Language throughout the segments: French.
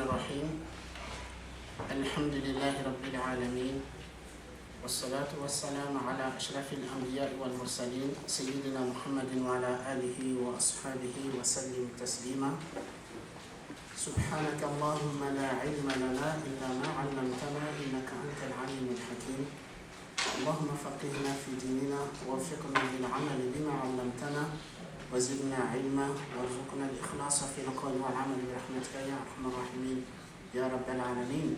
الرحيم الحمد لله رب العالمين والصلاة والسلام على أشرف الأنبياء والمرسلين سيدنا محمد وعلى آله وأصحابه وسلم تسليما سبحانك اللهم لا علم لنا إلا ما علمتنا إنك أنت العليم الحكيم اللهم فقهنا في ديننا ووفقنا للعمل بما علمتنا وزدنا علما وارزقنا الإخلاص في القول والعمل برحمتك يا أرحم الراحمين يا رب العالمين.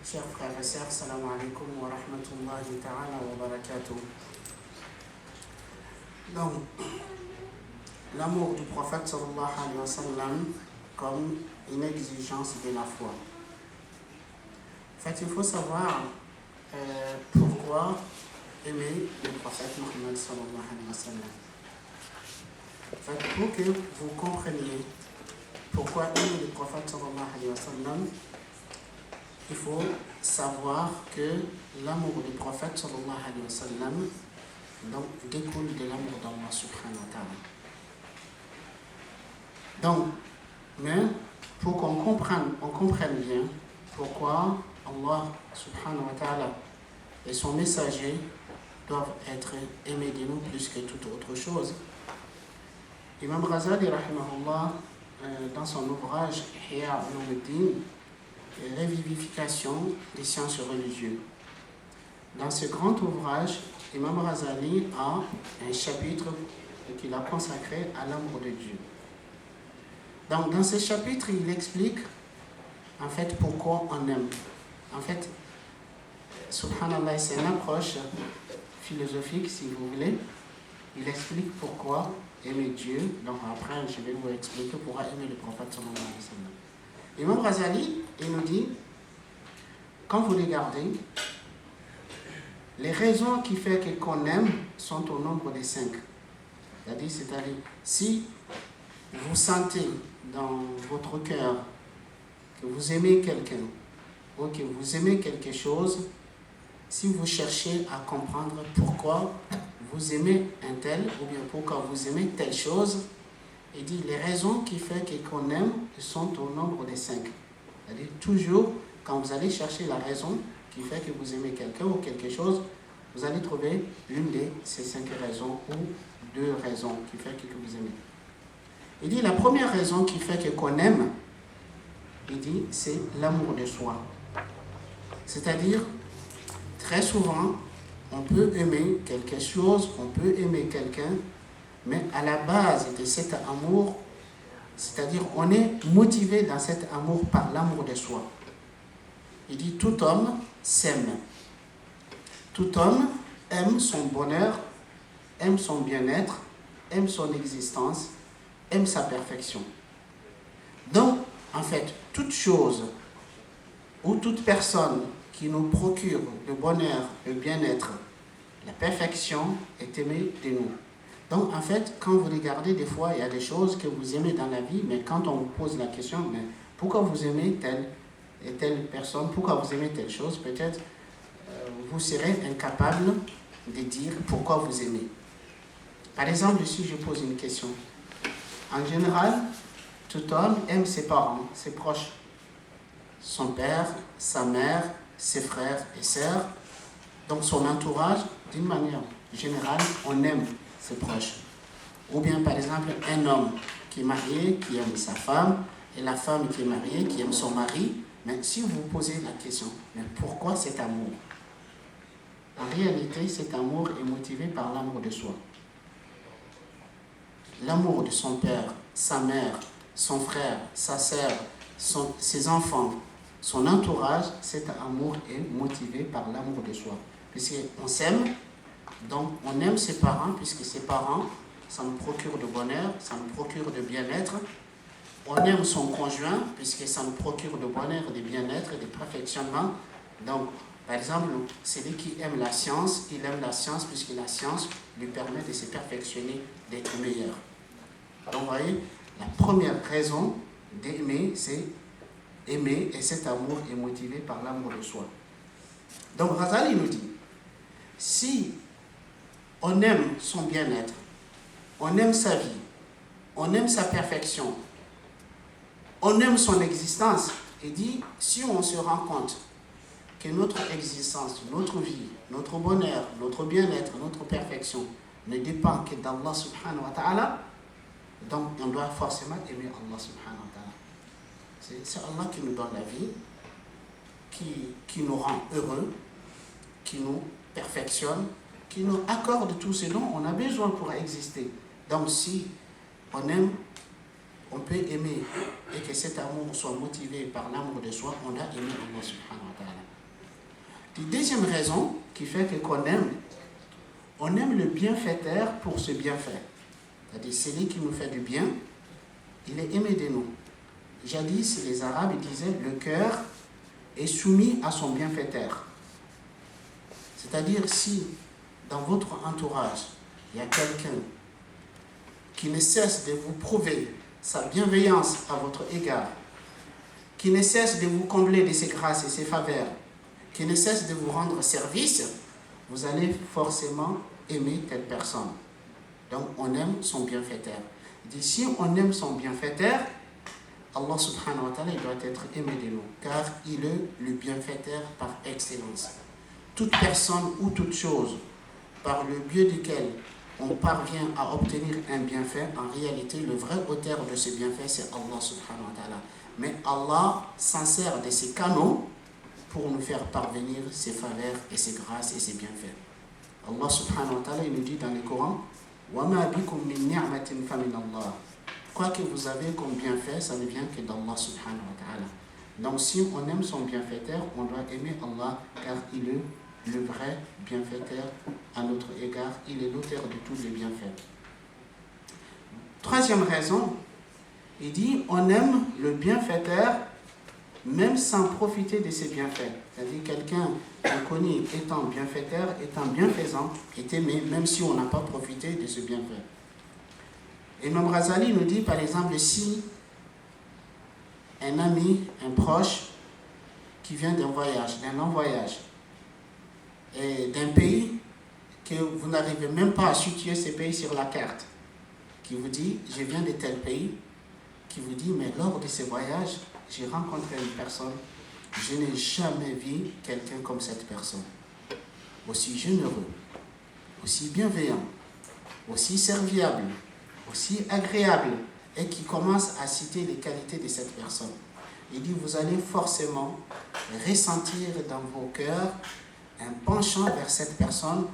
Chers frères et sœurs, salam alaikum wa rahmatullahi ta'ala wa barakatuh. Donc, l'amour du prophète sallallahu alayhi wa sallam comme une exigence de la foi. En fait, il faut savoir pourquoi aimer le prophète Mohammed sallallahu alayhi wa sallam. En fait, pour que vous compreniez pourquoi aimer le prophète sallallahu alayhi wa sallam, il faut savoir que l'amour du prophète sallallahu alayhi wa sallam donc, découle de l'amour d'Allah subhanahu wa ta'ala. Donc, mais pour qu'on comprenne bien pourquoi Allah subhanahu wa ta'ala et son messager doivent être aimés de nous plus que toute autre chose. Imam Ghazali rahimahullah dans son ouvrage Ihya Ulumuddin, Révivification des sciences religieuses. Dans ce grand ouvrage, Imam Ghazali a un chapitre qu'il a consacré à l'amour de Dieu. Donc, dans ce chapitre, il explique en fait pourquoi on aime. En fait, subhanallah, c'est une approche philosophique, si vous voulez. Il explique pourquoi aimer Dieu. Donc, après, je vais vous expliquer pourquoi aimer le prophète sallallahu alayhi wa sallam. Imam Ghazali, il nous dit, quand vous regardez, les raisons qui font qu'on aime sont au nombre de 5. C'est-à-dire, si vous sentez dans votre cœur que vous aimez quelqu'un ou que vous aimez quelque chose, si vous cherchez à comprendre pourquoi vous aimez un tel ou bien pourquoi vous aimez telle chose, il dit les raisons qui font qu'on aime sont au nombre de 5. C'est-à-dire toujours quand vous allez chercher la raison qui fait que vous aimez quelqu'un ou quelque chose, vous allez trouver l'une de ces 5 raisons ou 2 raisons qui font que vous aimez. Il dit la première raison qui fait qu'on aime, il dit c'est l'amour de soi. C'est-à-dire très souvent on peut aimer quelque chose, on peut aimer quelqu'un, mais à la base de cet amour, c'est-à-dire on est motivé dans cet amour par l'amour de soi. Il dit tout homme s'aime. Tout homme aime son bonheur, aime son bien-être, aime son existence, aime sa perfection. Donc, en fait, toute chose ou toute personne qui nous procure le bonheur, le bien-être, la perfection est aimée de nous. Donc, en fait, quand vous regardez, des fois, il y a des choses que vous aimez dans la vie, mais quand on vous pose la question, mais pourquoi vous aimez telle et telle personne, pourquoi vous aimez telle chose, peut-être vous serez incapable de dire pourquoi vous aimez. Par exemple, si je pose une question, en général, tout homme aime ses parents, ses proches, son père, sa mère, ses frères et sœurs, donc son entourage, d'une manière générale, on aime ses proches. Ou bien par exemple un homme qui est marié, qui aime sa femme, et la femme qui est mariée, qui aime son mari. Mais si vous vous posez la question, mais pourquoi cet amour? En réalité, cet amour est motivé par l'amour de soi. L'amour de son père, sa mère, son frère, sa sœur, ses enfants, son entourage, cet amour est motivé par l'amour de soi. Puisqu'on s'aime, donc on aime ses parents, puisque ses parents, ça nous procure de bonheur, ça nous procure de bien-être. On aime son conjoint, puisque ça nous procure de bonheur, de bien-être et de perfectionnement. Donc, par exemple, celui qui aime la science, il aime la science, puisque la science lui permet de se perfectionner, d'être meilleur. Donc, vous voyez, la première raison d'aimer, c'est aimer, et cet amour est motivé par l'amour de soi. Donc, Ghazali nous dit, si on aime son bien-être, on aime sa vie, on aime sa perfection, on aime son existence, il dit, si on se rend compte que notre existence, notre vie, notre bonheur, notre bien-être, notre perfection ne dépend que d'Allah subhanahu wa ta'ala, donc on doit forcément aimer Allah subhanahu wa ta'ala. C'est Allah qui nous donne la vie, qui nous rend heureux, qui nous perfectionne, qui nous accorde tout ce dont on a besoin pour exister. Donc si on aime, on peut aimer, et que cet amour soit motivé par l'amour de soi, on doit aimer Allah subhanahu wa ta'ala. La deuxième raison qui fait qu'on aime, on aime le bienfaiteur pour ce bienfait. C'est-à-dire celui qui nous fait du bien, il est aimé de nous. Jadis, les Arabes disaient, le cœur est soumis à son bienfaiteur. C'est-à-dire si dans votre entourage, il y a quelqu'un qui ne cesse de vous prouver sa bienveillance à votre égard, qui ne cesse de vous combler de ses grâces et ses faveurs, qui ne cesse de vous rendre service, vous allez forcément aimer telle personne. Donc on aime son bienfaiteur. Il dit, si on aime son bienfaiteur, Allah subhanahu wa ta'ala doit être aimé de nous, car il est le bienfaiteur par excellence. Toute personne ou toute chose par le biais duquel on parvient à obtenir un bienfait, en réalité, le vrai auteur de ce bienfait, c'est Allah subhanahu wa ta'ala. Mais Allah s'en sert de ces canaux pour nous faire parvenir ses faveurs et ses grâces et ses bienfaits. Allah subhanahu wa ta'ala, il nous dit dans le Coran, وَمَا بِكُم مِّن نِعْمَةٍ فَمِنَ اللَّهِ. Quoi que vous avez comme bienfait, ça ne vient que d'Allah subhanahu wa ta'ala. Donc si on aime son bienfaiteur, on doit aimer Allah, car il est le vrai bienfaiteur à notre égard, il est l'auteur de tous les bienfaits. Troisième raison, il dit, on aime le bienfaiteur même sans profiter de ses bienfaits. C'est-à-dire quelqu'un qu'on connaît étant bienfaiteur, étant bienfaisant, est aimé même si on n'a pas profité de ce bienfait. Imam Ghazali nous dit par exemple, si un ami, un proche qui vient d'un voyage, d'un long voyage, et d'un pays que vous n'arrivez même pas à situer ce pays sur la carte, qui vous dit, je viens de tel pays, qui vous dit, mais lors de ce voyage, j'ai rencontré une personne, je n'ai jamais vu quelqu'un comme cette personne, aussi généreux, aussi bienveillant, aussi serviable, aussi agréable, et qui commence à citer les qualités de cette personne. Il dit, vous allez forcément ressentir dans vos cœurs un penchant vers cette personne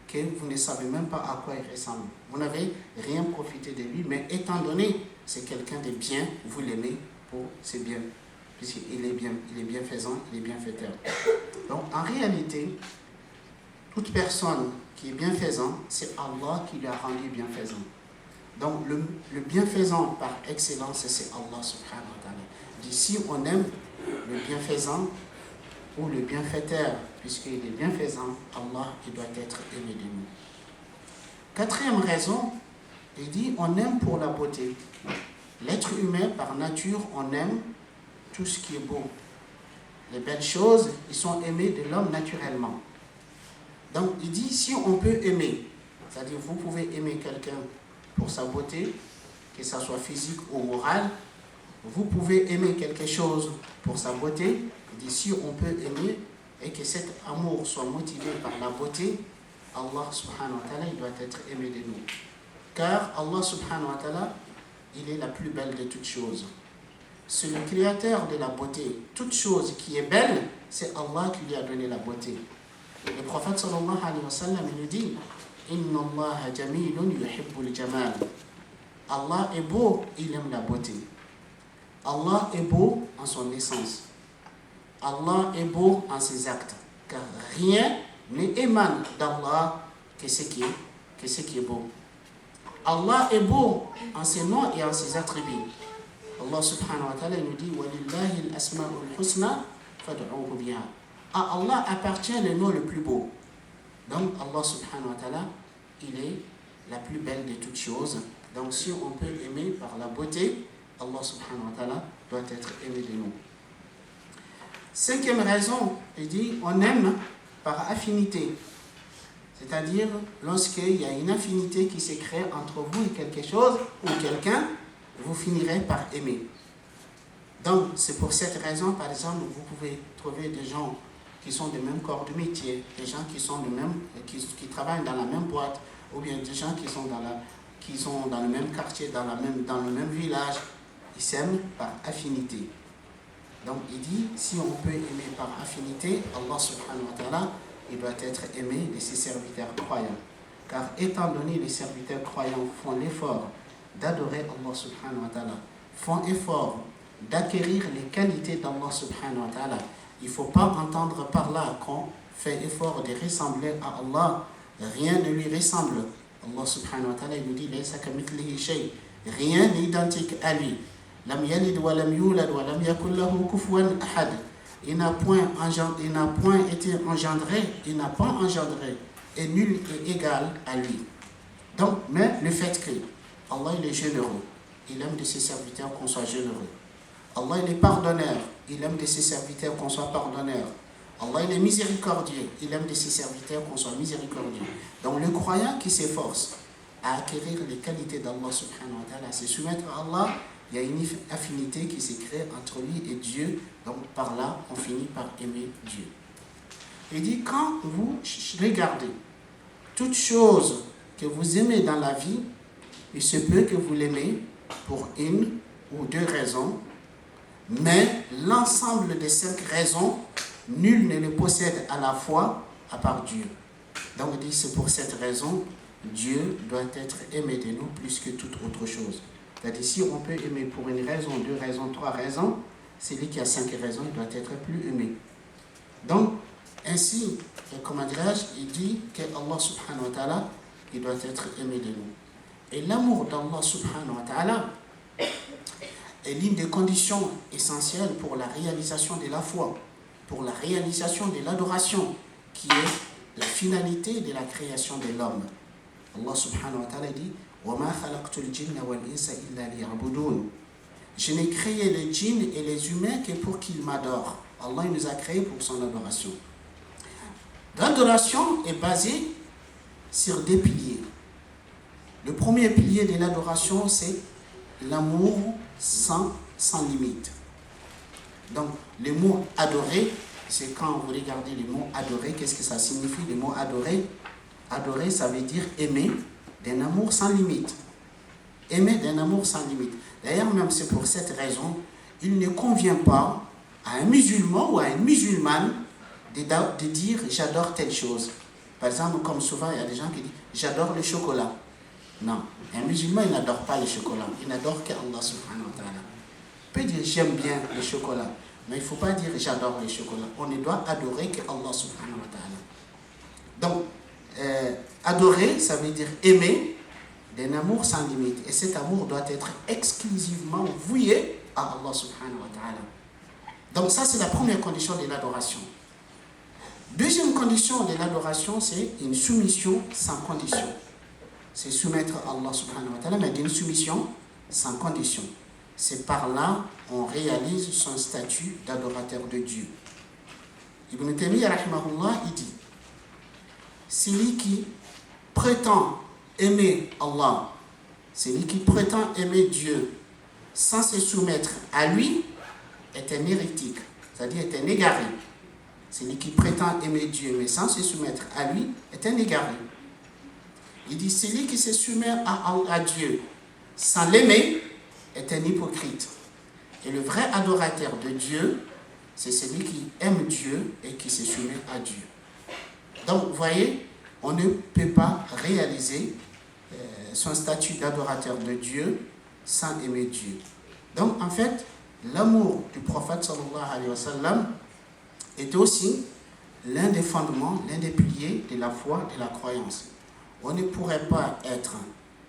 que vous ne savez même pas à quoi il ressemble. Vous n'avez rien profité de lui, mais étant donné c'est quelqu'un de bien, vous l'aimez pour ses biens, puisqu'il est bien, il est bienfaisant, il est bienfaiteur. Donc en réalité, toute personne qui est bienfaisant, c'est Allah qui lui a rendu bienfaisant. Donc le bienfaisant par excellence, c'est Allah subhanahu wa ta'ala. D'ici on aime le bienfaisant ou le bienfaiteur, puisqu'il est bienfaisant, Allah il doit être aimé de nous. Quatrième raison, il dit on aime pour la beauté. L'être humain par nature, on aime tout ce qui est beau. Les belles choses, ils sont aimés de l'homme naturellement. Donc il dit si on peut aimer, c'est-à-dire vous pouvez aimer quelqu'un pour sa beauté, que ça soit physique ou morale, vous pouvez aimer quelque chose pour sa beauté. Il dit si on peut aimer et que cet amour soit motivé par la beauté, Allah subhanahu wa ta'ala il doit être aimé de nous. Car Allah subhanahu wa ta'ala, il est la plus belle de toutes choses. C'est le créateur de la beauté. Toute chose qui est belle, c'est Allah qui lui a donné la beauté. Le prophète sallallahu alayhi wa sallam il nous dit Inna Allah jamilun yuhibbul jamal. Allah est beau, il aime la beauté. Allah est beau en son essence. Allah est beau en ses actes. Car rien n'émane d'Allah que ce qui est beau. Allah est beau en ses noms et en ses attributs. Allah subhanahu wa ta'ala nous dit Walillahi al-asma'ul husna fad'uhu biha. À Allah appartient le nom le plus beau. Donc Allah subhanahu wa ta'ala, il est la plus belle de toutes choses. Donc si on peut aimer par la beauté, Allah subhanahu wa ta'ala doit être aimé de nous. Cinquième raison, il dit on aime par affinité. C'est-à-dire, lorsqu'il y a une affinité qui se crée entre vous et quelque chose ou quelqu'un, vous finirez par aimer. Donc, c'est pour cette raison, par exemple, vous pouvez trouver des gens qui sont du même corps de métier, des gens qui sont qui travaillent dans la même boîte, ou bien des gens qui sont dans le même quartier, dans le même village. Ils s'aiment par affinité. Donc, il dit, si on peut aimer par affinité, Allah subhanahu wa ta'ala, il doit être aimé de ses serviteurs croyants. Car étant donné les serviteurs croyants font l'effort d'adorer Allah subhanahu wa ta'ala, font effort d'acquérir les qualités d'Allah subhanahu wa ta'ala, il ne faut pas entendre par là qu'on fait effort de ressembler à Allah. Rien ne lui ressemble. Allah subhanahu wa ta'ala, il nous dit laysa kamithlihi shay. Rien n'est identique à lui. Lam yalid wa lam yulad wa lam yakul lahu kufuwan ahad. Il n'a point été engendré, il n'a pas engendré, et nul est égal à lui. Donc, mais le fait que Allah il est généreux, il aime de ses serviteurs qu'on soit généreux. Allah il est pardonneur, il aime de ses serviteurs qu'on soit pardonneur. Allah il est miséricordieux, il aime de ses serviteurs qu'on soit miséricordieux. Donc le croyant qui s'efforce à acquérir les qualités d'Allah subhanahu wa ta'ala, à se soumettre à Allah, il y a une affinité qui s'est créée entre lui et Dieu. Donc par là, on finit par aimer Dieu. Il dit, quand vous regardez toute chose que vous aimez dans la vie, il se peut que vous l'aimez pour une ou deux raisons, mais l'ensemble des 5 raisons, nul ne les possède à la fois à part Dieu. Donc il dit, c'est pour cette raison, Dieu doit être aimé de nous plus que toute autre chose. C'est-à-dire, si on peut aimer pour une raison, 2 raisons, 3 raisons, celui qui a 5 raisons, il doit être plus aimé. Donc, ainsi, comment dirais-je, il dit qu'Allah subhanahu wa ta'ala, il doit être aimé de nous. Et l'amour d'Allah subhanahu wa ta'ala est l'une des conditions essentielles pour la réalisation de la foi, pour la réalisation de l'adoration, qui est la finalité de la création de l'homme. Allah subhanahu wa ta'ala dit وَمَا خَلَقْتُ الْجِنَّ وَالْإِنسَ إِلَّا لِيَعْبُدُونَ. Je n'ai créé les djinns et les humains que pour qu'ils m'adorent. Allah nous a créés pour son adoration. L'adoration est basée sur 2 piliers. Le premier pilier de l'adoration, c'est l'amour sans limite. Donc, le mot adorer, c'est quand vous regardez le mot adorer, qu'est-ce que ça signifie le mot adorer? Adorer, ça veut dire aimer d'un amour sans limite. Aimer d'un amour sans limite. D'ailleurs, même c'est pour cette raison, il ne convient pas à un musulman ou à une musulmane de dire j'adore telle chose. Par exemple, comme souvent, il y a des gens qui disent j'adore le chocolat. Non, un musulman, il n'adore pas le chocolat. Il n'adore qu'Allah subhanahu wa ta'ala. Il peut dire j'aime bien le chocolat, mais il ne faut pas dire j'adore le chocolat. On ne doit adorer qu'Allah subhanahu wa ta'ala. Donc, adorer, ça veut dire aimer d'un amour sans limite. Et cet amour doit être exclusivement voué à Allah subhanahu wa ta'ala. Donc ça, c'est la première condition de l'adoration. Deuxième condition de l'adoration, c'est une soumission sans condition. C'est soumettre à Allah subhanahu wa ta'ala, mais d'une soumission sans condition. C'est par là qu'on réalise son statut d'adorateur de Dieu. Ibn Taymiyyah, rahimahullah, il dit celui qui prétend aimer Allah, celui qui prétend aimer Dieu sans se soumettre à lui est un hérétique, c'est-à-dire est un égaré. Celui qui prétend aimer Dieu mais sans se soumettre à lui est un égaré. Il dit celui qui se soumet à Dieu sans l'aimer est un hypocrite. Et le vrai adorateur de Dieu, c'est celui qui aime Dieu et qui se soumet à Dieu. Donc, vous voyez, on ne peut pas réaliser son statut d'adorateur de Dieu sans aimer Dieu. Donc, en fait, l'amour du prophète sallallahu alayhi wa sallam est aussi l'un des fondements, l'un des piliers de la foi et de la croyance. On ne pourrait pas être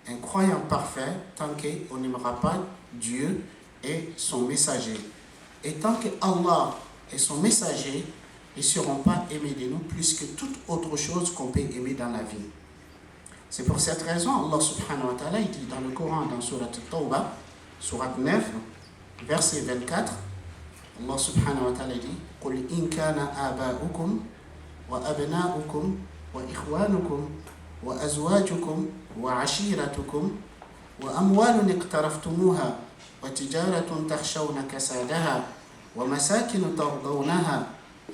un croyant parfait tant qu'on n'aimera pas Dieu et son messager. Et tant que Allah est son messager, ils ne seront pas aimés de nous plus que toute autre chose qu'on peut aimer dans la vie. C'est pour cette raison, Allah subhanahu wa ta'ala, il dit dans le Coran, dans Surat Tawbah, Surat 9, verset 24, Allah subhanahu wa ta'ala dit قُلْ إِنْ كَانَ آبَاؤُكُمْ وَأَبْنَاؤُكُمْ وَإِخْوَانُكُمْ وَأَزْوَاجُكُمْ وَعَشِيرَتُكُمْ وَأَمْوَالٌ اقْتَرَفْتُمُوهَا وتجارة تخشون كسادها ومساكن ترضونها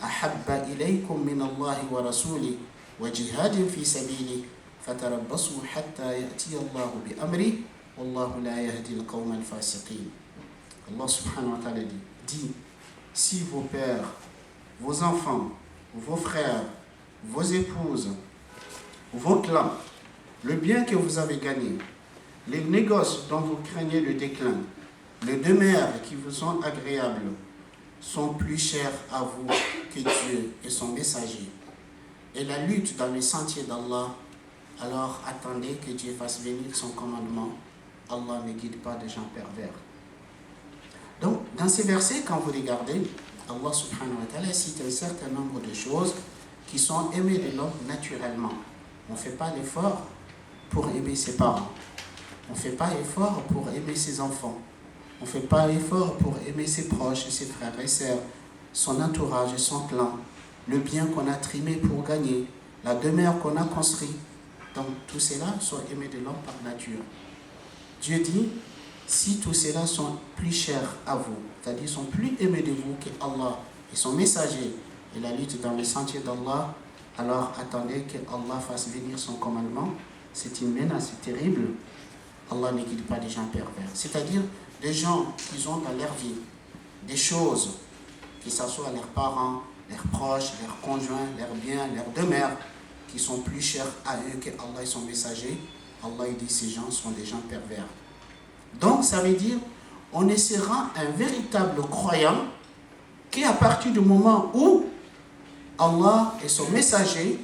أحب إليكم من الله ورسوله وجهاد في سبيله فتربصوا حتى يأتي الله بأمره والله لا يهدي القوم الفاسقين. Allah subhanahu wa ta'ala dit, si vos pères, vos enfants, vos frères, vos épouses, vos clans, le bien que vous avez gagné, les négoces dont vous craignez le déclin, les demeures qui vous sont agréables, sont plus chers à vous que Dieu et son messager, et la lutte dans les sentiers d'Allah, alors attendez que Dieu fasse venir son commandement. Allah ne guide pas des gens pervers. Donc, dans ces versets, quand vous regardez, Allah subhanahu wa ta'ala cite un certain nombre de choses qui sont aimées de l'homme naturellement. On ne fait pas l'effort pour aimer ses parents. On ne fait pas l'effort pour aimer ses enfants. On ne fait pas l'effort pour aimer ses proches, ses frères et sœurs, son entourage et son clan, le bien qu'on a trimé pour gagner, la demeure qu'on a construite. Donc, tous ceux-là sont aimés de l'homme par nature. Dieu dit, si tous ceux-là sont plus chers à vous, c'est-à-dire sont plus aimés de vous que Allah et son messager et la lutte dans les sentiers d'Allah, alors attendez que Allah fasse venir son commandement. C'est une menace terrible. Allah ne guide pas des gens pervers. C'est-à-dire des gens qui ont dans leur vie des choses, que ce soit leurs parents, leurs proches, leurs conjoints, leurs biens, leurs demeures, qui sont plus chers à eux que Allah et son messager. Allah il dit ces gens sont des gens pervers. Donc ça veut dire on ne sera un véritable croyant qu'à partir du moment où Allah et son messager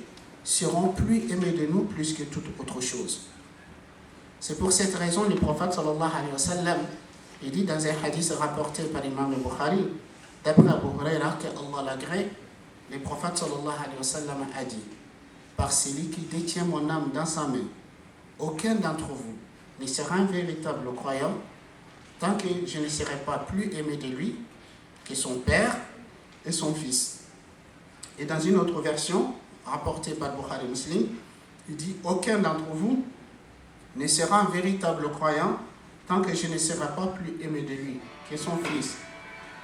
seront plus aimés de nous plus que toute autre chose. C'est pour cette raison le prophète sallallahu alayhi wa sallam il dit dans un hadith rapporté par l'imam al-Bukhari d'après Abu Huraira que Allah l'agrée, le prophète sallallahu alayhi wa sallam a dit par celui qui détient mon âme dans sa main, aucun d'entre vous ne sera un véritable croyant tant que je ne serai pas plus aimé de lui que son père et son fils. Et dans une autre version, rapportée par Bukhari Muslim, il dit aucun d'entre vous ne sera un véritable croyant tant que je ne serai pas plus aimé de lui que son fils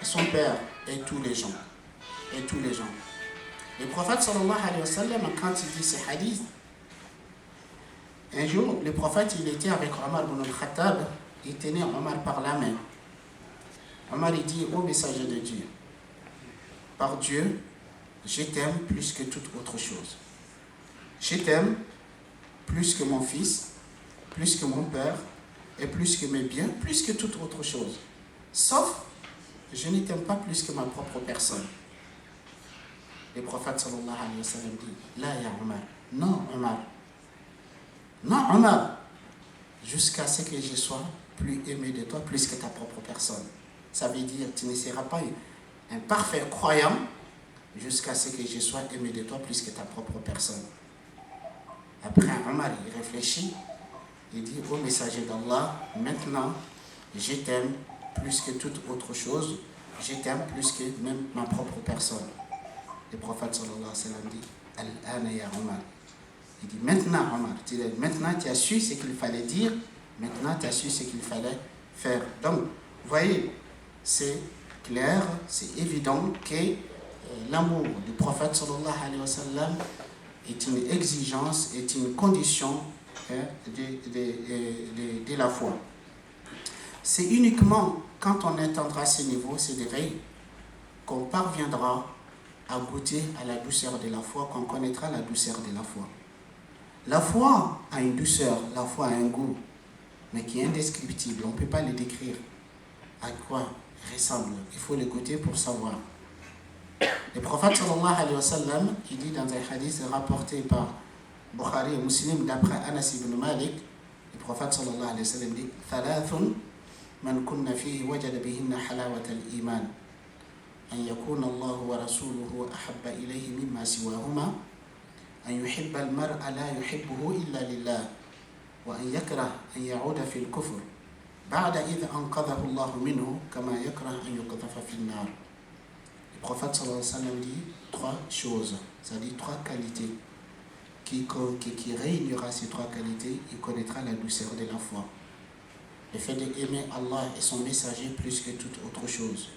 et son père et tous les gens. Et tous les gens. Le prophète sallallahu alayhi wa sallam, quand il dit ces hadiths, un jour, le prophète, il était avec Omar ibn al-Khattab, il tenait Omar par la main. Omar, il dit au messager de Dieu, par Dieu, je t'aime plus que toute autre chose. Je t'aime plus que mon fils, plus que mon père, et plus que mes biens, plus que toute autre chose. Sauf, je ne t'aime pas plus que ma propre personne. Le prophète sallallahu alayhi wa sallam dit, là, ya Omar, non Omar, non Omar, jusqu'à ce que je sois plus aimé de toi, plus que ta propre personne. Ça veut dire, tu ne seras pas un parfait croyant jusqu'à ce que je sois aimé de toi, plus que ta propre personne. Après, Omar, il réfléchit, il dit au messager d'Allah, maintenant, je t'aime plus que toute autre chose, je t'aime plus que même ma propre personne. Le prophète sallallahu alayhi wa sallam dit, Al-ana ya Omar. Il dit, maintenant Omar, maintenant tu as su ce qu'il fallait dire, maintenant tu as su ce qu'il fallait faire. Donc, vous voyez, c'est clair, c'est évident que l'amour du prophète sallallahu alayhi wa sallam est une exigence, est une condition de la foi. C'est uniquement quand on atteindra ce niveau, c'est vrai, qu'on parviendra à goûter à la douceur de la foi, qu'on connaîtra la douceur de la foi. La foi a une douceur, la foi a un goût, mais qui est indescriptible, on ne peut pas le décrire. À quoi il ressemble, il faut le goûter pour savoir. Le prophète sallallahu alayhi wa sallam, il dit dans un hadith rapporté par Bukhari et Muslim d'après Anas ibn Malik, le prophète sallallahu alayhi wa sallam dit Thalathun man kunna fihi wajada bihinna halawat al-iman an yakuna Allah wa rasuluhu ahabba ilayhi mimma siwahuma an yuhibba al-mar'a la yuhibbuhu illa lillah wa an yakrah an ya'uda fi al-kufr ba'da idh anqadhahu Allah minhu kama yakrah an yuqdhafa fi an-nar. Le prophète sallallahu alayhi wa sallam dit trois choses, c'est-à-dire trois qualités. Qui réunira ces trois qualités, il connaîtra la douceur de la foi. le fait d'aimer Allah et son messager plus que toute autre chose.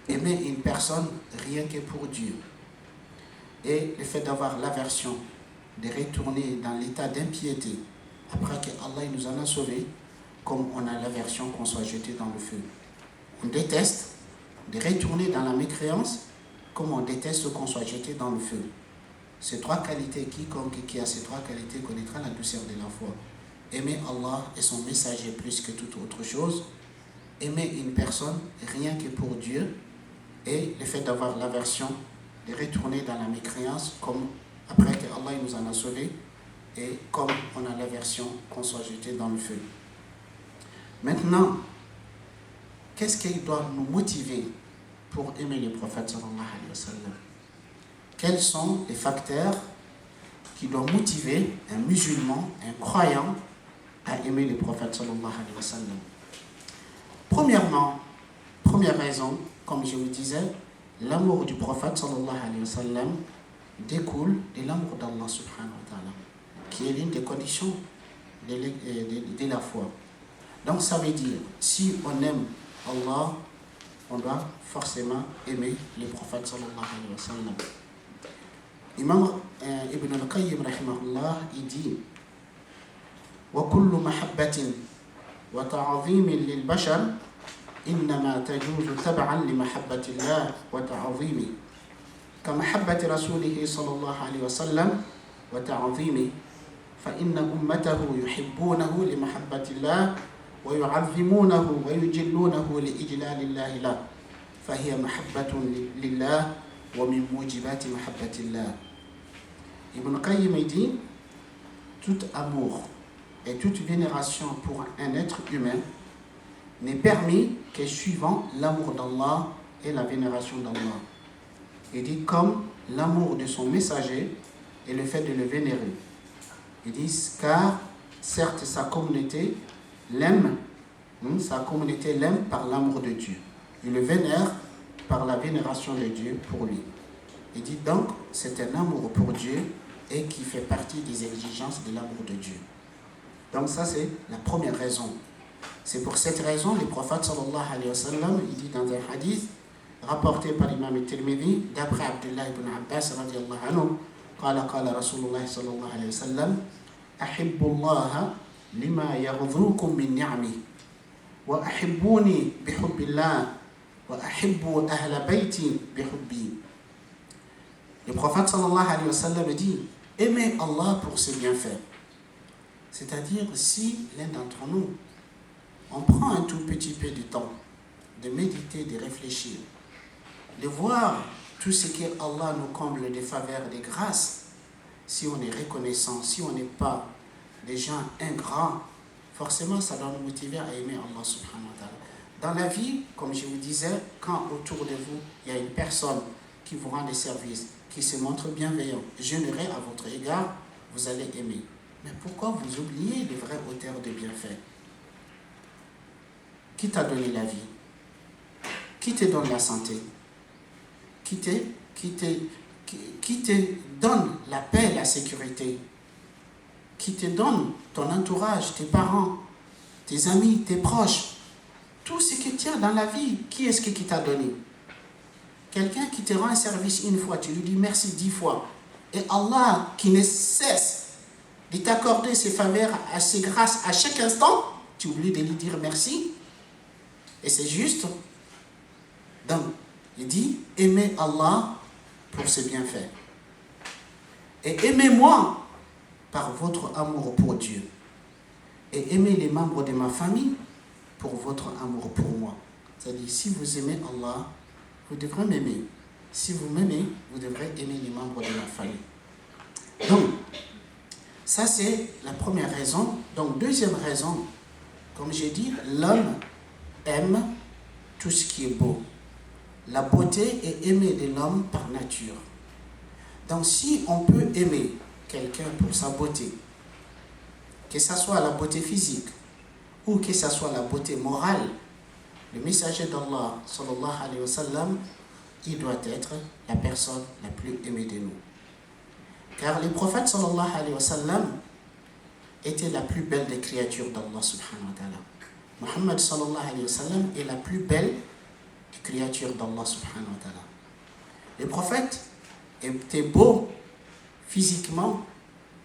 Aimer une personne rien que pour Dieu. Et le fait d'avoir l'aversion, de retourner dans l'état d'impiété, après que Allah nous en a sauvés, comme on a l'aversion qu'on soit jeté dans le feu. On déteste de retourner dans la mécréance, comme on déteste qu'on soit jeté dans le feu. Ces trois qualités, quiconque qui a ces trois qualités connaîtra la douceur de la foi. Aimer Allah et son messager plus que toute autre chose. Aimer une personne rien que pour Dieu. Et le fait d'avoir l'aversion, de retourner dans la mécréance, comme après que Allah nous en a sauvés, et comme on a l'aversion qu'on soit jeté dans le feu. Maintenant, qu'est-ce qui doit nous motiver pour aimer le prophète sallallahu alayhi wa sallam? Quels sont les facteurs qui doivent motiver un musulman, un croyant, à aimer le prophète sallallahu alayhi wa sallam? Premièrement, première raison, comme je vous disais, l'amour du prophète sallallahu alayhi wa sallam découle de l'amour d'Allah subhanahu wa ta'ala, qui est l'une des conditions de la foi. Donc ça veut dire, si on aime Allah, on doit forcément aimer le prophète sallallahu alayhi wa sallam. Imam Ibn al-Qayyim rahimahullah, il dit وَكُلُّ مَحَبَّةٍ وَتَعْظِيمٍ لِلْبَشَرِ إِنَّمَا تَجُوزُ تَبْعًا لِمَحَبَّةِ اللَّهِ وَتَعْظِيمِهِ كمحبة رسوله صلى الله عليه وسلم وتعظيمه فإن أمته يحبونه لمحبة الله ويعظمونه ويجلونه لإجلال الله له فهي محبة لله ومن موجبات محبة الله. Ibn Qayyim dit, tout amour et toute vénération pour un être humain n'est permis que suivant l'amour d'Allah et la vénération d'Allah. Il dit comme l'amour de son messager et le fait de le vénérer. Ils disent car certes sa communauté l'aime par l'amour de Dieu. Il le vénère par la vénération de Dieu pour lui. Il dit donc c'est un amour pour Dieu et qui fait partie des exigences de l'amour de Dieu. Donc ça c'est la première raison. C'est pour cette raison le prophète sallallahu alayhi wa sallam, il dit dans un hadith rapporté par l'imam al-Tirmidhi d'après Abdullah ibn Abbas radiyallahu anhu, قال رسول الله صلى الله عليه وسلم أحب الله لما يغذوكم من نعمه وأحبوني بحب الله وأحب أهل بيتي بحبي. Le prophète sallallahu alayhi wa sallam dit aimez Allah pour ses bienfaits. C'est-à-dire si l'un d'entre nous on prend un tout petit peu de temps de méditer, de réfléchir, de voir tout ce que Allah nous comble de faveurs, de grâces, si on est reconnaissant, si on n'est pas des gens ingrats, forcément ça doit nous motiver à aimer Allah subhanahu wa ta'ala. Dans la vie, comme je vous disais, quand autour de vous, il y a une personne qui vous rend des services, qui se montre bienveillant, généreux à votre égard, vous allez aimer. Mais pourquoi vous oubliez les vrais auteurs de bienfaits? Qui t'a donné la vie? Qui te donne la santé? Qui te donne la paix, la sécurité? Qui te donne ton entourage, tes parents, tes amis, tes proches? Tout ce que tu as dans la vie, qui est-ce qui t'a donné? Quelqu'un qui te rend un service une fois, tu lui dis merci 10 fois. Et Allah qui ne cesse de t'accorder ses faveurs, ses grâces à chaque instant, tu oublies de lui dire merci. Et c'est juste. Donc, il dit, aimez Allah pour ses bienfaits. Et aimez-moi par votre amour pour Dieu. Et aimez les membres de ma famille pour votre amour pour moi. C'est-à-dire, si vous aimez Allah, vous devrez m'aimer. Si vous m'aimez, vous devrez aimer les membres de ma famille. Donc, ça c'est la première raison. Donc, deuxième raison, comme j'ai dit, l'homme aime tout ce qui est beau. La beauté est aimée de l'homme par nature. Donc si on peut aimer quelqu'un pour sa beauté, que ce soit la beauté physique ou que ce soit la beauté morale, le messager d'Allah sallallahu alayhi wa sallam, il doit être la personne la plus aimée de nous. Car le prophète sallallahu alayhi wa sallam était la plus belle des créatures d'Allah subhanahu wa ta'ala. Muhammad sallallahu alayhi wa sallam est la plus belle des créatures d'Allah subhanahu wa ta'ala. Les prophètes étaient beaux physiquement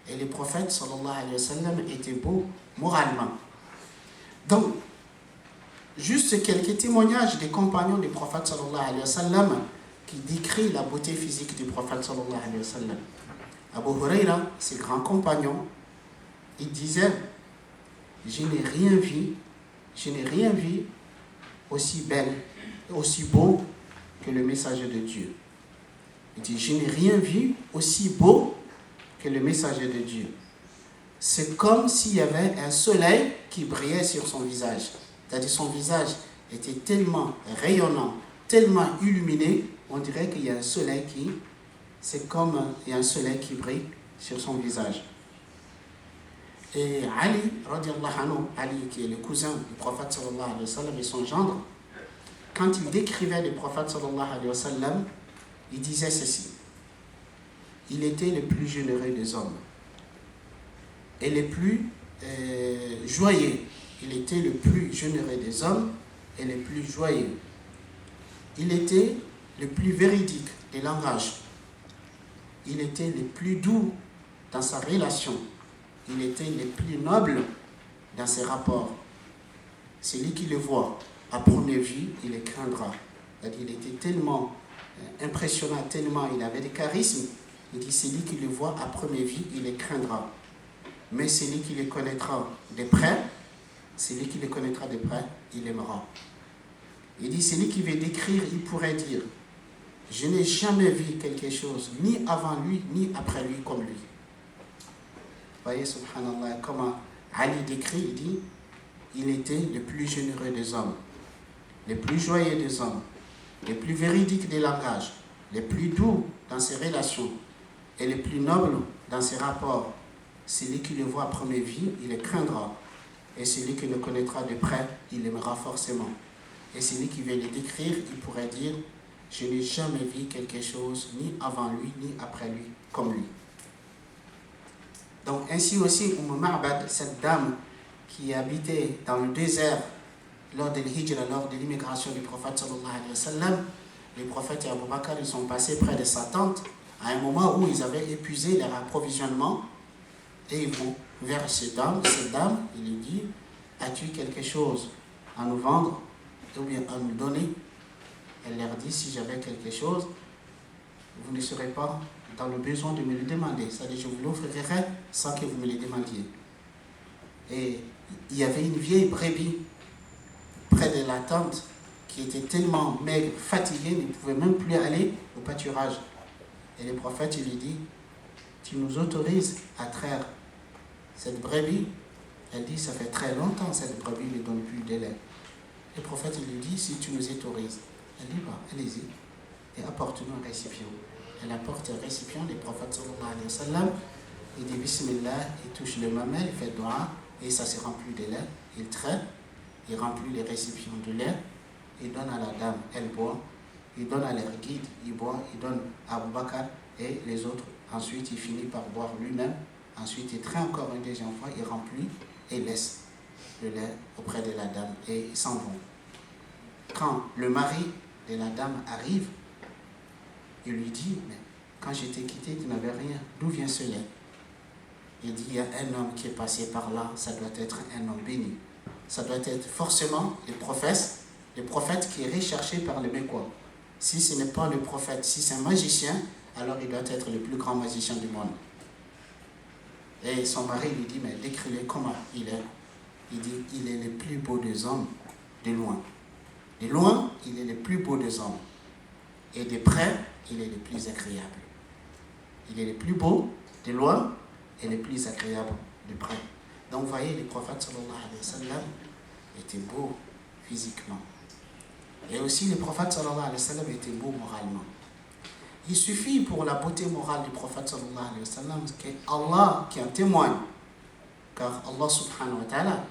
et les prophètes sallallahu alayhi wa sallam étaient beaux moralement. Donc, juste quelques témoignages des compagnons du prophète sallallahu alayhi wa sallam qui décrit la beauté physique du prophète sallallahu alayhi wa sallam. Abu Huraira, ses grands compagnons, il disait: je n'ai rien vu aussi belle, aussi beau que le messager de Dieu. Il dit: je n'ai rien vu aussi beau que le messager de Dieu. C'est comme s'il y avait un soleil qui brillait sur son visage. C'est-à-dire son visage était tellement rayonnant, tellement illuminé, on dirait qu'il y a un soleil c'est comme il y a un soleil qui brille sur son visage. Et Ali, radiallahu anhu, Ali qui est le cousin du prophète sallallahu alayhi wa sallam et son gendre, quand il décrivait le prophète sallallahu alayhi wa sallam, il disait ceci: il était le plus généreux des hommes et le plus joyeux. Il était le plus généreux des hommes et le plus joyeux. Il était le plus véridique des langages. Il était le plus doux dans sa relation. Il était le plus noble dans ses rapports. Celui qui le voit à première vue, il le craindra. C'est-à-dire, il était tellement impressionnant, tellement il avait des charismes. Il dit: celui qui le voit à première vue, il le craindra. Mais celui qui le connaîtra de près, il l'aimera. Il dit: celui qui veut décrire, il pourrait dire: je n'ai jamais vu quelque chose, ni avant lui, ni après lui, comme lui. Voyez, subhanallah, comment Ali décrit, il dit: il était le plus généreux des hommes, le plus joyeux des hommes, le plus véridique des langages, le plus doux dans ses relations et le plus noble dans ses rapports. Celui qui le voit à première vue, il le craindra. Et celui qui le connaîtra de près, il l'aimera forcément. Et celui qui veut le décrire, il pourrait dire: je n'ai jamais vu quelque chose, ni avant lui, ni après lui, comme lui. Donc ainsi aussi, Ma'bad, cette dame qui habitait dans le désert lors de l'hijra, lors de l'immigration du prophète sallallahu alayhi wa sallam, les prophètes et Abu Bakr, ils sont passés près de sa tente à un moment où ils avaient épuisé leur approvisionnement et ils vont vers cette dame, il lui dit: as-tu quelque chose à nous vendre ou bien à nous donner? Elle leur dit: si j'avais quelque chose, vous ne serez pas dans le besoin de me le demander. C'est-à-dire, je vous l'offrirai sans que vous me le demandiez. Et il y avait une vieille brebis près de la tente qui était tellement maigre, fatiguée, ne pouvait même plus aller au pâturage. Et le prophète, il lui dit: tu nous autorises à traire cette brebis? Elle dit: ça fait très longtemps cette brebis ne donne plus de lait. Le prophète, il lui dit: si tu nous autorises. Elle dit: allez-y et apporte-nous un récipient. Elle apporte un récipient, le prophète sallallahu alayhi wa sallam, il dit bismillah, il touche le mamel, il fait dua et ça se remplit de lait. Il traite, il remplit les récipients de lait, il donne à la dame, elle boit, il donne à leur guide, il boit, il donne à Abu Bakr et les autres. Ensuite, il finit par boire lui-même. Ensuite, il traite encore une deuxième fois, il remplit et laisse le lait auprès de la dame et ils s'en vont. Quand le mari de la dame arrive, il lui dit: mais quand je t'ai quitté, tu n'avais rien. D'où vient ce lait? Il dit: il y a un homme qui est passé par là, ça doit être un homme béni. Ça doit être forcément le prophète qui est recherché par les Mécois. Si ce n'est pas le prophète, si c'est un magicien, alors il doit être le plus grand magicien du monde. Et son mari lui dit: mais décris-le comment il est. Il dit: il est le plus beau des hommes, de loin. De loin, il est le plus beau des hommes. Et de près, il est le plus agréable. Il est le plus beau de loin et le plus agréable de près. Donc, vous voyez, le prophète sallallahu alayhi wa sallam était beau physiquement. Et aussi, le prophète sallallahu alayhi wa sallam était beau moralement. Il suffit pour la beauté morale du prophète sallallahu alayhi wa sallam qu'Allah qui en témoigne. Car Allah subhanahu wa ta'ala,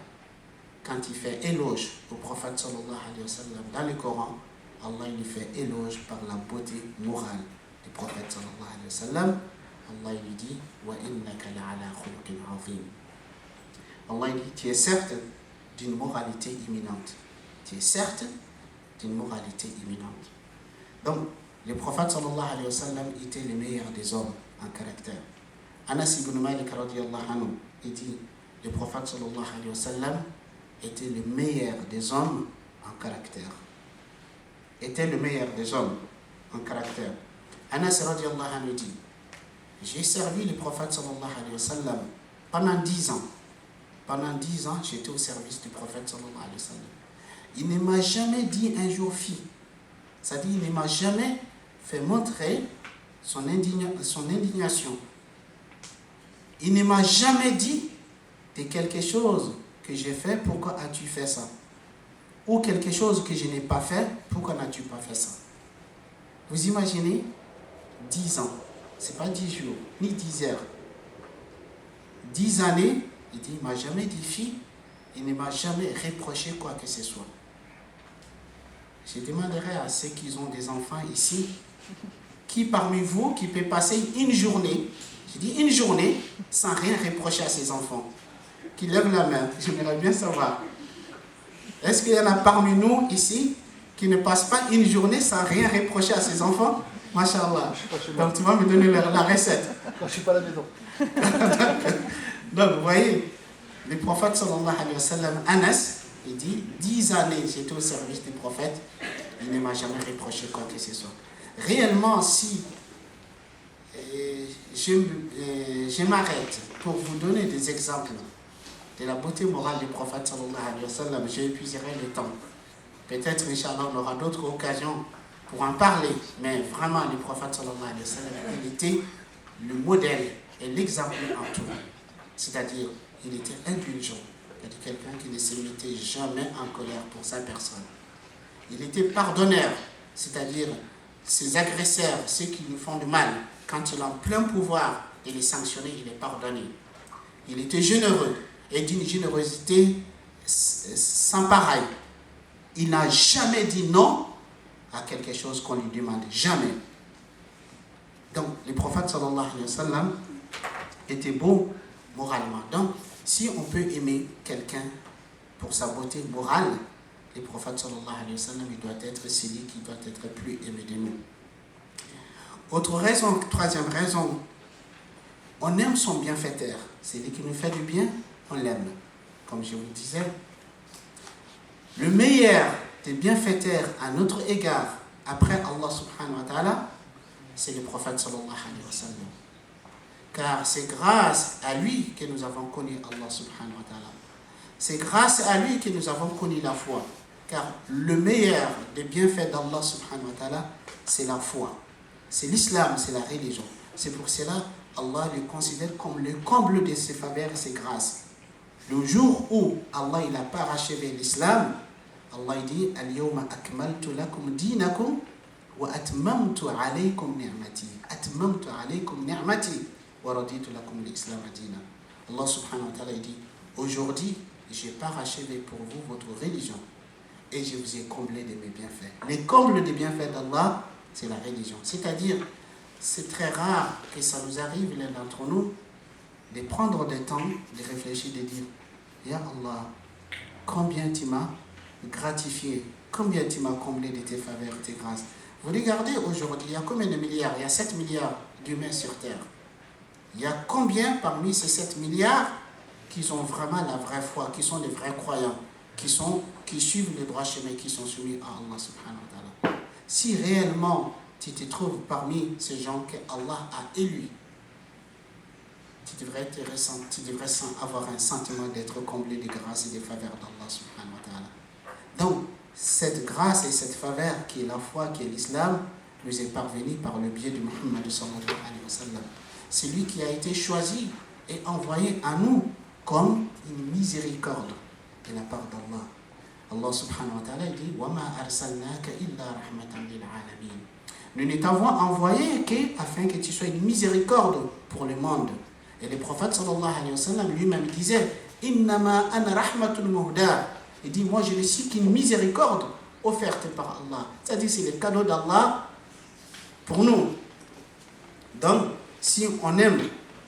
quand il fait éloge au prophète sallallahu alayhi wa sallam dans le Coran, Allah lui fait éloge par la beauté morale du prophète sallallahu alayhi wa sallam. Allah lui dit: wa innaka la'ala khuluqin azim. Allah dit: tu es certes d'une moralité imminente. Tu es certes d'une moralité imminente. Donc, le prophète sallallahu alayhi wa sallam était le meilleur des hommes en caractère. Anas ibn Malik radiyallahu anhu, il dit, le prophète sallallahu alayhi wa sallam était le meilleur des hommes en caractère. Était le meilleur des hommes en caractère. Anas radiyallahu anhu dit, j'ai servi le prophète sallallahu alayhi wa sallam pendant 10 ans. Pendant 10 ans, j'étais au service du prophète sallallahu alayhi wa sallam. Il ne m'a jamais dit un jour fi. C'est-à-dire, il ne m'a jamais fait montrer son indignation. Il ne m'a jamais dit de quelque chose que j'ai fait, pourquoi as-tu fait ça? Ou quelque chose que je n'ai pas fait, pourquoi n'as-tu pas fait ça? Vous imaginez 10 ans, ce n'est pas 10 jours, ni 10 heures. 10 années, il dit, il ne m'a jamais dit fi, il ne m'a jamais reproché quoi que ce soit. Je demanderai à ceux qui ont des enfants ici, qui parmi vous, qui peut passer une journée, je dis une journée, sans rien reprocher à ses enfants, qui lève la main, j'aimerais bien savoir. Est-ce qu'il y en a parmi nous ici, qui ne passe pas une journée sans rien reprocher à ses enfants? Masha'Allah. Donc tu vas me donner la recette. Quand je ne suis pas à la maison. Donc vous voyez, le prophète sallallahu alayhi wa sallam, Anas, il dit, 10 années j'étais au service du prophète, il ne m'a jamais reproché quoi que ce soit. Réellement, si je m'arrête pour vous donner des exemples de la beauté morale du prophète sallallahu alayhi wa sallam, j'épuiserai le temps. Peut-être, Inch'Allah, on aura d'autres occasions pour en parler, mais vraiment, le prophète sallallahu alayhi wa sallam, il était le modèle et l'exemple en tout. C'est-à-dire, il était indulgent. C'est-à-dire quelqu'un qui ne se mettait jamais en colère pour sa personne. Il était pardonneur, c'est-à-dire ses agresseurs, ceux qui nous font du mal, quand il a plein pouvoir de les sanctionner, il est pardonné. Il était généreux et d'une générosité sans pareil. Il n'a jamais dit non à quelque chose qu'on lui demande. Jamais. Donc, le prophète sallallahu alayhi wa sallam était beau moralement. Donc, si on peut aimer quelqu'un pour sa beauté morale, le prophète sallallahu alayhi wa sallam, il doit être celui qui doit être plus aimé de nous. Autre raison, troisième raison, on aime son bienfaiteur. Celui qui nous fait du bien, on l'aime. Comme je vous disais, le meilleur des bienfaiteurs à notre égard, après Allah subhanahu wa ta'ala, c'est le prophète sallallahu alayhi wa sallam. Car c'est grâce à lui que nous avons connu Allah subhanahu wa ta'ala. C'est grâce à lui que nous avons connu la foi. Car le meilleur des bienfaits d'Allah subhanahu wa ta'ala, c'est la foi. C'est l'islam, c'est la religion. C'est pour cela Allah le considère comme le comble de ses faveurs et ses grâces. Le jour où Allah il n'a pas rachevé l'islam, Allah dit Al-yawma akmaltu lakum dinakum wa atmamtu alaykum ni'mati. Atmamtu alaykum ni'mati wa raditu lakum l'islam dina. Allah subhanahu wa ta'ala dit aujourd'hui, je n'ai pas rachevé pour vous votre religion et je vous ai comblé de mes bienfaits. Les combles des bienfaits d'Allah, c'est la religion. C'est-à-dire, c'est très rare que ça nous arrive, l'un d'entre nous, de prendre du temps, de réfléchir, de dire Ya Allah, combien tu m'as gratifié, combien tu m'as comblé de tes faveurs, tes grâces. Vous regardez aujourd'hui, il y a combien de milliards? Il y a 7 milliards d'humains sur Terre. Il y a combien parmi ces 7 milliards qui ont vraiment la vraie foi, qui sont des vrais croyants, qui suivent le droit chemin, qui sont soumis à Allah subhanahu wa ta'ala. Si réellement tu te trouves parmi ces gens que Allah a élus, tu devrais avoir un sentiment d'être comblé de grâce et de faveur d'Allah subhanahu wa ta'ala. Donc, cette grâce et cette faveur qui est la foi, qui est l'islam, nous est parvenue par le biais de Muhammad sallallahu alayhi wa sallam. C'est lui qui a été choisi et envoyé à nous comme une miséricorde de la part d'Allah. Allah subhanahu wa ta'ala dit « Wa ma arsalnaka illa rahmatan lil alamin » Nous ne t'avons envoyé qu'afin que tu sois une miséricorde pour le monde. Et le prophète sallallahu alayhi wa sallam lui-même disait « Innama ana rahmatul muhda » Il dit « Moi je ne suis qu'une miséricorde offerte par Allah. » C'est-à-dire c'est le cadeau d'Allah pour nous. Donc, si on aime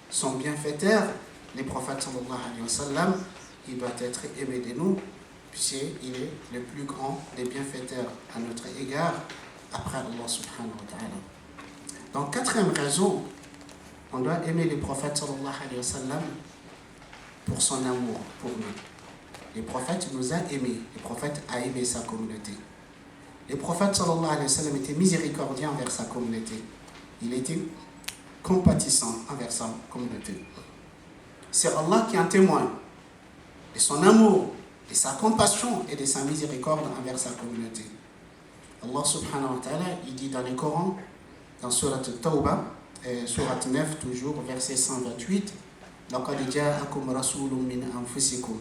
son bienfaiteur, le prophète sallallahu alayhi wa sallam, il doit être aimé de nous puisqu'il est le plus grand des bienfaiteurs à notre égard après Allah subhanahu wa ta'ala. Donc, quatrième raison, on doit aimer les prophètes sallallahu alayhi wa sallam pour son amour pour nous. Les prophètes nous a aimés, les prophètes a aimé sa communauté. Les prophètes sallallahu alayhi wa sallam étaient miséricordieux envers sa communauté. Il était compatissant envers sa communauté. C'est Allah qui en témoigne de son amour, de sa compassion et de sa miséricorde envers sa communauté. Allah subhanahu wa ta'ala, il dit dans le Coran, dans Surat Tawbah, Surat 9 toujours, verset 128, لَقَدْ جَاءَكُمْ رَسُولٌ مِّنْ أَنفُسِكُمْ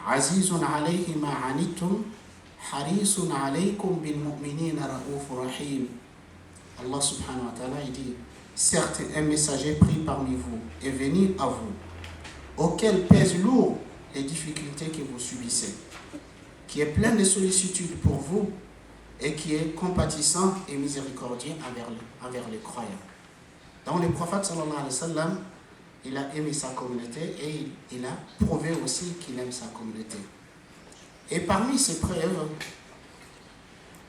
عَزِيزٌ عَلَيْهِ مَا عَنِتُّمْ حَرِيصٌ عَلَيْكُمْ بِالْمُؤْمِنِينَ رَءُوفٌ رَحِيمٌ. Allah subhanahu wa ta'ala, il dit, certes, un messager pris parmi vous est venu à vous, auquel pèsent lourd les difficultés que vous subissez, qui est plein de sollicitude pour vous et qui est compatissant et miséricordieux envers les croyants. Donc le prophète sallallahu alayhi wa sallam, il a aimé sa communauté et il a prouvé aussi qu'il aime sa communauté. Et parmi ses preuves,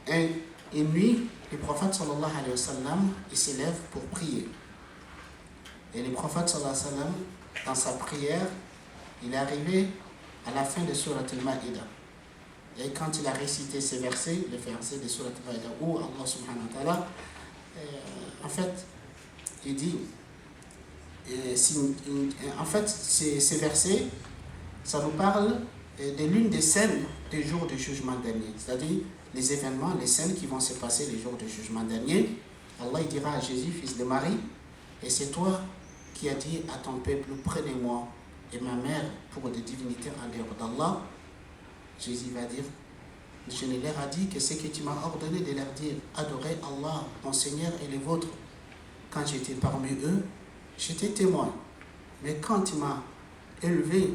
une nuit, le prophète sallallahu alayhi wa sallam, il s'élève pour prier. Et le prophète sallallahu alayhi wa sallam, dans sa prière, il est arrivé à la fin de Surat al-Ma'ida. Et quand il a récité ces versets, les versets de Surat al-Ma'ida, où Allah subhanahu wa ta'ala, en fait, il dit, en fait, ces versets, ça nous parle de l'une des scènes des jours du jugement dernier. C'est-à-dire les événements, les scènes qui vont se passer les jours du jugement dernier. Allah il dira à Jésus, fils de Marie, et c'est toi qui as dit à ton peuple, prenez-moi et ma mère pour des divinités en dehors d'Allah. Jésus va dire, je ne leur ai dit que ce que tu m'as ordonné de leur dire, adorez Allah, mon Seigneur et les vôtres. Quand j'étais parmi eux, j'étais témoin. Mais quand tu m'as élevé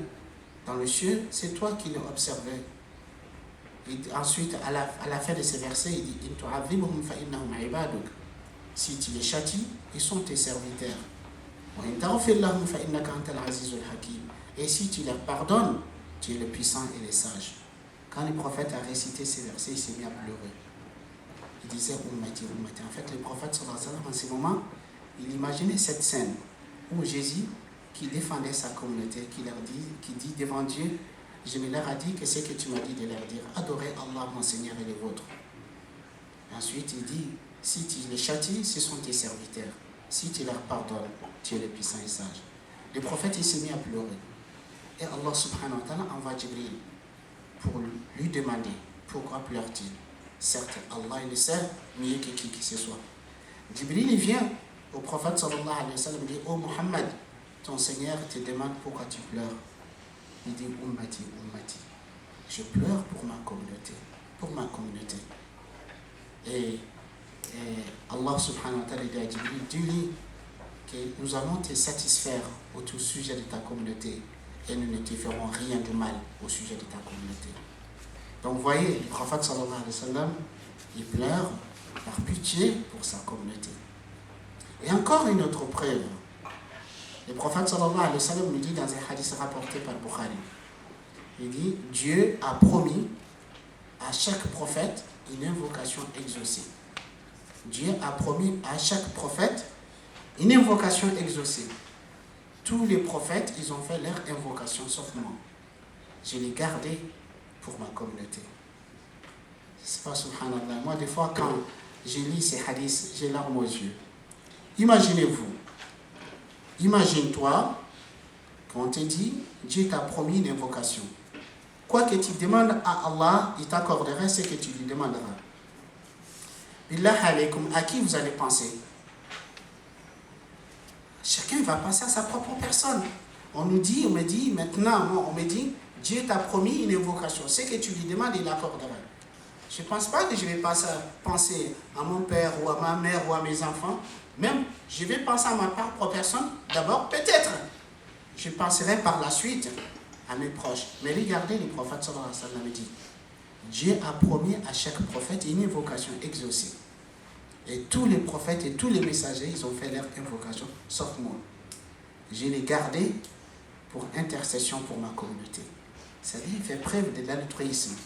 dans le ciel, c'est toi qui l'as observé. Et ensuite, à la fin de ces versets, il dit, si tu les châties, ils sont tes serviteurs. Et si tu leur pardonnes, tu es le puissant et le sage. Quand le prophète a récité ces versets, il s'est mis à pleurer. Il disait Ummati, Ummati. En fait, le prophète sallallahu alayhi wa sallam, en ce moment, il imaginait cette scène où Jésus, qui défendait sa communauté, qui dit devant Dieu, je ne leur ai dit que ce que tu m'as dit de leur dire, adorez Allah, mon Seigneur et les vôtres. Ensuite, il dit, si tu les châties, ce sont tes serviteurs. Si tu leur pardonnes, tu es le puissant et sage. Le prophète, il s'est mis à pleurer. Et Allah subhanahu wa ta'ala envoie Jibril pour lui demander pourquoi pleure-t-il. Certes, Allah il le sait mieux que qui que ce soit. Jibril il vient au prophète sallallahu alayhi wa sallam et dit, oh Muhammad, ton Seigneur te demande pourquoi tu pleures. Il dit, Ummati, Ummati, je pleure pour ma communauté, pour ma communauté. Et Allah subhanahu wa ta'ala dit à Jibril, dis-lui que nous allons te satisfaire au tout sujet de ta communauté et nous ne te ferons rien de mal au sujet de ta communauté. Donc vous voyez, le prophète sallallahu alayhi wa sallam, il pleure par pitié pour sa communauté. Et encore une autre preuve, le prophète sallallahu alayhi wa sallam nous dit dans un hadith rapporté par Bukhari, il dit, Dieu a promis à chaque prophète une invocation exaucée. Dieu a promis à chaque prophète une invocation exaucée. Tous les prophètes, ils ont fait leur invocation, sauf moi. Je l'ai gardé pour ma communauté. C'est pas subhanallah. Moi, des fois, quand je lis ces hadiths, j'ai larmes aux yeux. Imaginez-vous. Imagine-toi, quand on te dit, Dieu t'a promis une invocation. Quoi que tu demandes à Allah, il t'accorderait ce que tu lui demanderas. Billah alaykum, à qui vous allez penser? Chacun va penser à sa propre personne. On me dit maintenant, on me dit, Dieu t'a promis une invocation. Ce que tu lui demandes, il l'accorderait. Je ne pense pas que je vais penser à mon père ou à ma mère ou à mes enfants. Même, je vais penser à ma propre personne. D'abord, peut-être, je penserai par la suite à mes proches. Mais regardez, le prophète sallallahu alayhi wa sallam dit, Dieu a promis à chaque prophète une invocation exaucée. Et tous les prophètes et tous les messagers, ils ont fait leur invocation, sauf moi. Je l'ai gardé pour intercession pour ma communauté. C'est-à-dire, il fait preuve de l'altruisme.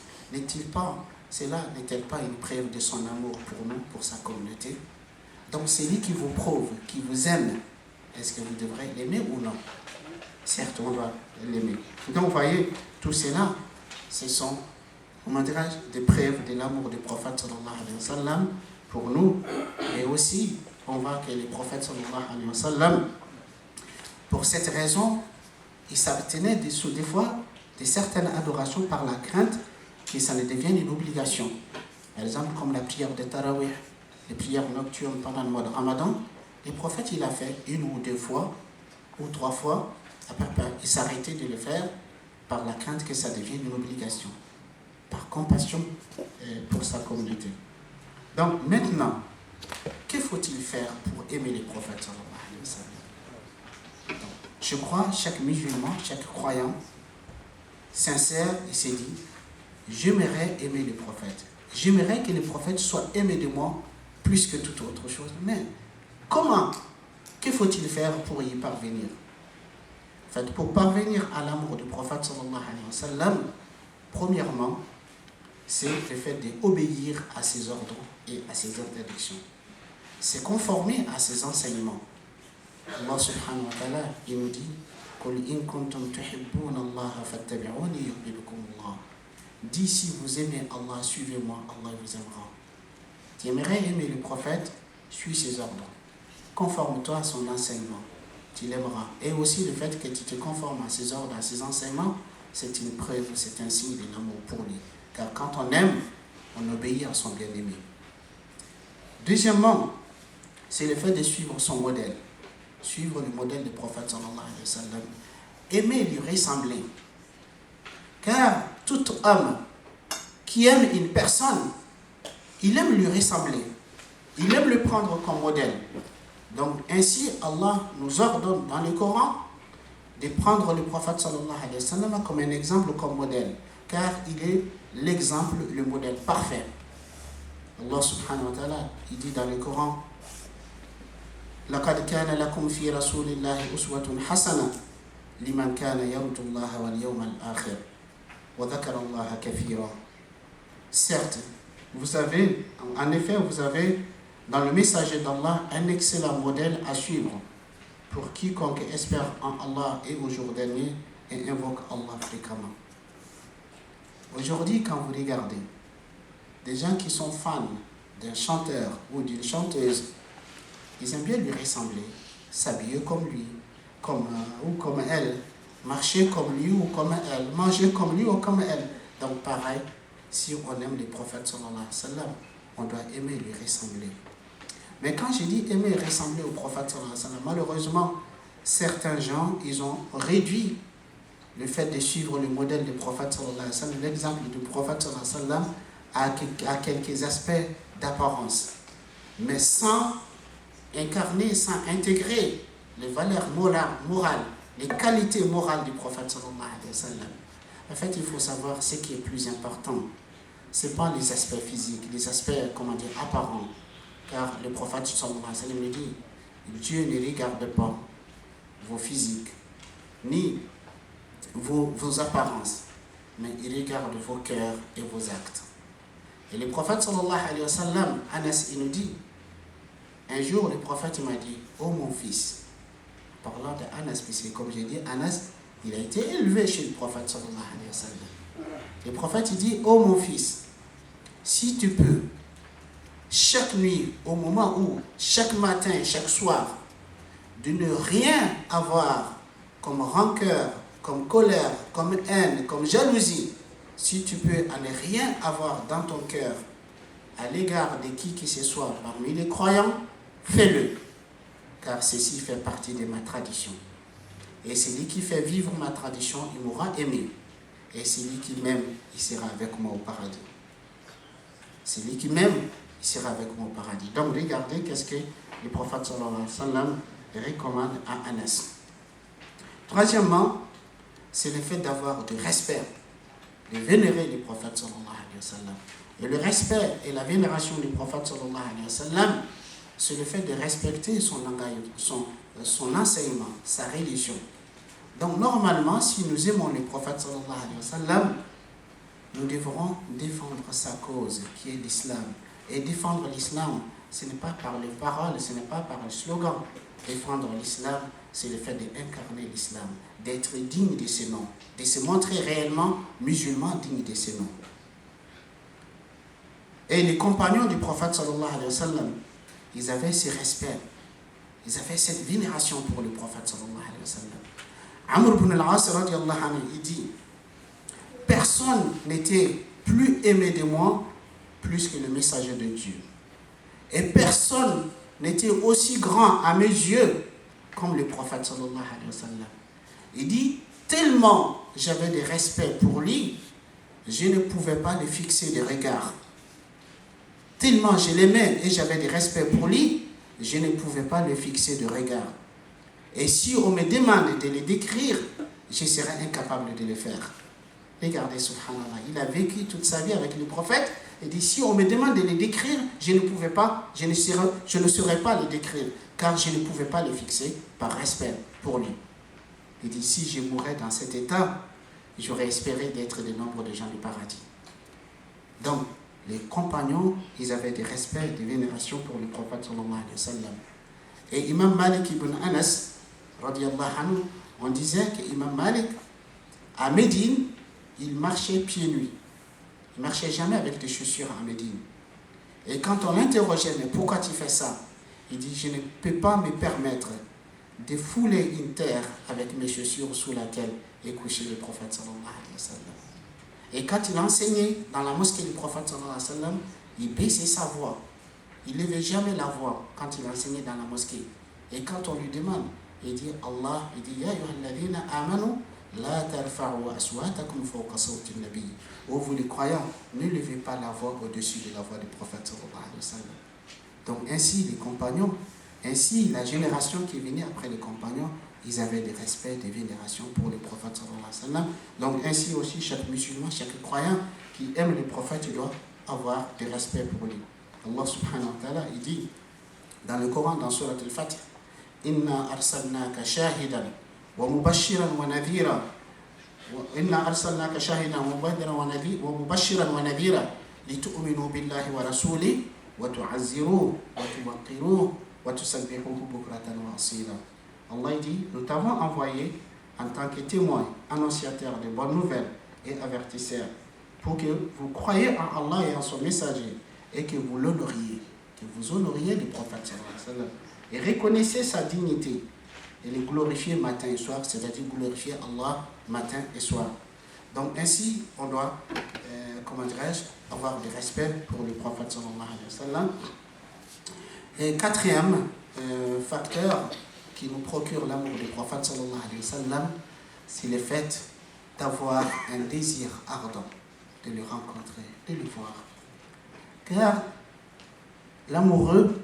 Cela n'est-elle pas une preuve de son amour pour nous, pour sa communauté? Donc, c'est lui qui vous prouve, qui vous aime. Est-ce que vous devrez l'aimer ou non? Certes, on doit l'aimer. Donc, vous voyez, tout cela, ce sont, comment dirais-je, des preuves de l'amour du prophète sallallahu alayhi wa sallam pour nous. Et aussi, on voit que les prophètes sallallahu alayhi wa sallam, pour cette raison, ils s'abstenaient des fois de certaines adorations par la crainte que ça ne devienne une obligation. Par exemple, comme la prière de Tarawih, les prières nocturnes pendant le mois de Ramadan, les prophètes, il a fait 1 ou 2 fois, ou 3 fois, il s'arrêtait de le faire par la crainte que ça devienne une obligation, par compassion pour sa communauté. Donc maintenant, que faut-il faire pour aimer les prophètes sallallahu alayhi wa sallam? Je crois, chaque musulman, chaque croyant, sincère, il s'est dit, j'aimerais aimer les prophètes. J'aimerais que les prophètes soient aimés de moi plus que toute autre chose. Mais comment? Que faut-il faire pour y parvenir? En fait, pour parvenir à l'amour du prophète sallallahu alayhi wa sallam, premièrement, c'est le fait d'obéir à ses ordres et à ses interdictions. C'est conformer à ses enseignements. Allah subhanahu wa ta'ala, il nous dit قُلْ إِن كُنْتُمْ تُحِبُّونَ اللَّهَ فَاتَّبِعُونِي يُحْبِبْكُمُ اللَّهُ. Dis si vous aimez Allah, suivez-moi, Allah vous aimera. Tu aimerais aimer le prophète, suis ses ordres. Conforme-toi à son enseignement, tu l'aimeras. Et aussi le fait que tu te conformes à ses ordres, à ses enseignements, c'est une preuve, c'est un signe de l'amour pour lui. Car quand on aime, on obéit à son bien-aimé. Deuxièmement, c'est le fait de suivre son modèle. Suivre le modèle du prophète sallallahu alayhi wa sallam. Aimer lui ressembler. Car tout homme qui aime une personne, il aime lui ressembler. Il aime le prendre comme modèle. Donc ainsi, Allah nous ordonne dans le Coran de prendre le prophète sallallahu alayhi wa sallam comme un exemple, comme modèle. Car il est l'exemple, le modèle parfait. Allah subhanahu wa ta'ala, il dit dans le Coran, لَقَدْ كَانَ لَكُمْ فِي رَسُولِ اللَّهِ أُسْوَةٌ حَسَنَةٌ لِمَنْ كَانَ يَرْجُو اللَّهَ وَالْيَوْمَ الْآخِرَ وَذَكَرَ اللَّهَ كَثِيرًا. Certes, vous avez dans le messager d'Allah un excellent modèle à suivre pour quiconque espère en Allah et au jour dernier et invoque Allah fréquemment. Aujourd'hui, quand vous regardez des gens qui sont fans d'un chanteur ou d'une chanteuse, ils aiment bien lui ressembler, s'habiller comme lui, ou comme elle, marcher comme lui ou comme elle, manger comme lui ou comme elle. Donc pareil, si on aime les prophètes sallallahu alayhi wa sallam, on doit aimer lui ressembler. Mais quand je dis aimer ressembler au prophète sallallahu alayhi wa sallam, malheureusement, certains gens, ils ont réduit le fait de suivre le modèle du prophète sallallahu alayhi wa sallam, l'exemple du prophète sallallahu alayhi wa sallam, à quelques aspects d'apparence, mais sans incarner, sans intégrer les valeurs morales, les qualités morales du prophète sallallahu alayhi wa sallam. En fait, il faut savoir ce qui est plus important. Ce n'est pas les aspects physiques, les aspects, apparents. Car le prophète sallallahu alayhi wa sallam nous dit, Dieu ne regarde pas vos physiques, ni vos apparences, mais il regarde vos cœurs et vos actes. Et le prophète sallallahu alayhi wa sallam, Anas, il nous dit, un jour le prophète m'a dit, oh mon fils, parlant d'Anas, puisque comme j'ai dit, Anas, il a été élevé chez le prophète sallallahu alayhi wa sallam. Le prophète il dit, oh mon fils, si tu peux, chaque nuit, au moment où, chaque matin, chaque soir, de ne rien avoir comme rancœur, comme colère, comme haine, comme jalousie, si tu peux à ne rien avoir dans ton cœur à l'égard de qui que ce soit parmi les croyants, fais-le, car ceci fait partie de ma tradition. Et celui qui fait vivre ma tradition, il m'aura aimé. Et celui qui m'aime, il sera avec moi au paradis. Celui qui m'aime, il sera avec moi au paradis. Donc regardez qu'est-ce que le prophète sallallahu alayhi wa sallam recommande à Anas. Troisièmement, c'est le fait d'avoir du respect, de vénérer le prophète sallallahu alayhi wa sallam. Et le respect et la vénération du prophète sallallahu alayhi wa sallam, c'est le fait de respecter son enseignement, sa religion. Donc normalement, si nous aimons le prophète sallallahu alayhi wa sallam, nous devrons défendre sa cause, qui est l'islam. Et défendre l'islam, ce n'est pas par les paroles, ce n'est pas par le slogan. Défendre l'islam, c'est le fait d'incarner l'islam, d'être digne de ce nom, de se montrer réellement musulman digne de ce nom. Et les compagnons du prophète sallallahu alayhi wa sallam, ils avaient ce respect, ils avaient cette vénération pour le prophète sallallahu alayhi wa sallam. Amr ibn al-As radiyallahu anhu, il dit, personne n'était plus aimé de moi plus que le messager de Dieu. Et personne n'était aussi grand à mes yeux comme le prophète sallallahu alayhi wa sallam. Il dit, tellement j'avais de respect pour lui, je ne pouvais pas le fixer de regard. Tellement je l'aimais et j'avais de respect pour lui, je ne pouvais pas le fixer de regard. Et si on me demande de le décrire, je serais incapable de le faire. Regardez, subhanallah, il a vécu toute sa vie avec le prophète. Il dit, si on me demande de le décrire, je ne saurais pas le décrire, car je ne pouvais pas le fixer par respect pour lui. Il dit, si je mourrais dans cet état, j'aurais espéré d'être des nombres de gens du paradis. Donc, les compagnons, ils avaient des respects, des vénérations pour le prophète sallallahu alayhi wa sallam. Et Imam Malik ibn Anas, radiyallahu anhu, on disait qu'Imam Malik, à Médine, il marchait pieds nus. Il ne marchait jamais avec des chaussures à Médine. Et quand on l'interrogeait, mais pourquoi tu fais ça? Il dit, je ne peux pas me permettre de fouler une terre avec mes chaussures sous laquelle est couché le prophète sallallahu alayhi wa sallam. Et quand il enseignait dans la mosquée du prophète sallallahu alayhi wa sallam, il baissait sa voix. Il ne levait jamais la voix quand il enseignait dans la mosquée. Et quand on lui demande, il dit, Allah, il dit, Ya ayyuhalladhina amanu, la tarfa'u aswatakum fawqa sawti an-nabi. Oh, vous les croyants, ne levez pas la voix au-dessus de la voix du prophète sallallahu alayhi wa sallam. Donc ainsi, les compagnons, ainsi la génération qui venait après les compagnons, ils avaient des respects, des vénérations pour le prophète sallallahu alayhi wa sallam. Donc ainsi aussi, chaque musulman, chaque croyant qui aime le prophète doit avoir des respects pour lui. Allah subhanahu wa ta'ala, il dit dans le Coran, dans Surat al-Fatih, Inna arsalnaka shahidan wa mubashiran wa nadhira. Inna arsalnaka shahidan wa mubashiran wa nadhira litu'minu billahi wa rasuli wa tu'azziruhu wa tuwaqqiruhu wa tusabbihuhu bukratan wa asila. Allah dit, nous t'avons envoyé en tant que témoin, annonciateur de bonnes nouvelles et avertisseur, pour que vous croyiez en Allah et en son messager, et que vous l'honoriez, que vous honoriez le prophète sallallahu alayhi wa sallam, et reconnaissez sa dignité, et le glorifier matin et soir, c'est-à-dire glorifier Allah matin et soir. Donc ainsi, on doit, avoir du respect pour le prophète sallallahu alayhi wa sallam. Et quatrième facteur qui nous procure l'amour du prophète sallallahu alayhi wa sallam, c'est le fait d'avoir un désir ardent de le rencontrer, de le voir. Car l'amoureux,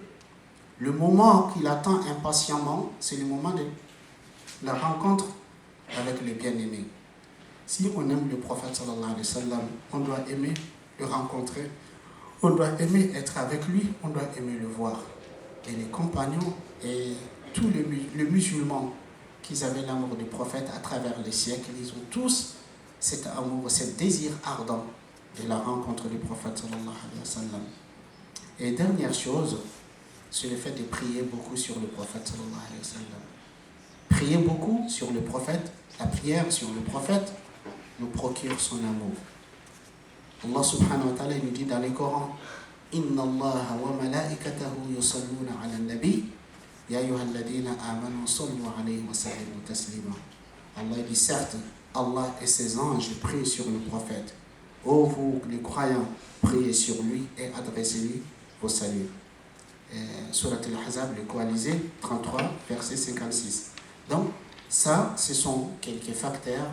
le moment qu'il attend impatiemment, c'est le moment de la rencontre avec le bien-aimé. Si on aime le prophète sallallahu alayhi wa sallam, on doit aimer le rencontrer, on doit aimer être avec lui, on doit aimer le voir. Et les compagnons et tous les musulmans qui avaient l'amour du prophète à travers les siècles, ils ont tous cet amour, ce désir ardent de la rencontre du prophète sallallahu alayhi wa sallam. Et dernière chose, c'est le fait de prier beaucoup sur le prophète sallallahu alayhi wa sallam. Prier beaucoup sur le prophète, la prière sur le prophète nous procure son amour. Allah subhanahu wa ta'ala nous dit dans le Coran, Inna Allah wa malaikatahu yusalluna ala nabi, ya ayyuhalladhina amanu sallu alayhi wa sallimu taslima. Allah dit, certes, Allah et ses anges prient sur le prophète. Ô vous les croyants, priez sur lui et adressez-lui vos saluts. Surat al-Ahzab, le coalisé, 33, verset 56. Donc, ça, ce sont quelques facteurs,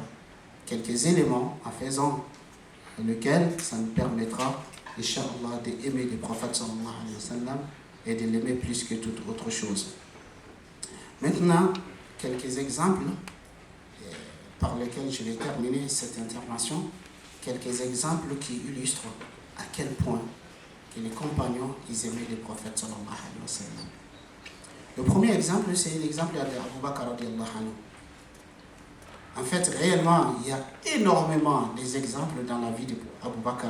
quelques éléments en faisant lequel ça nous permettra, Inch'Allah, d'aimer le prophète sallallahu alayhi wa sallam et de l'aimer plus que toute autre chose. Maintenant, quelques exemples par lesquels je vais terminer cette intervention, quelques exemples qui illustrent à quel point que les compagnons, ils aimaient le prophète sallallahu alayhi wa sallam. Le premier exemple, c'est l'exemple d'Abu Bakr radiyallahu anhu. En fait, réellement, il y a énormément d'exemples dans la vie d'Abu Bakr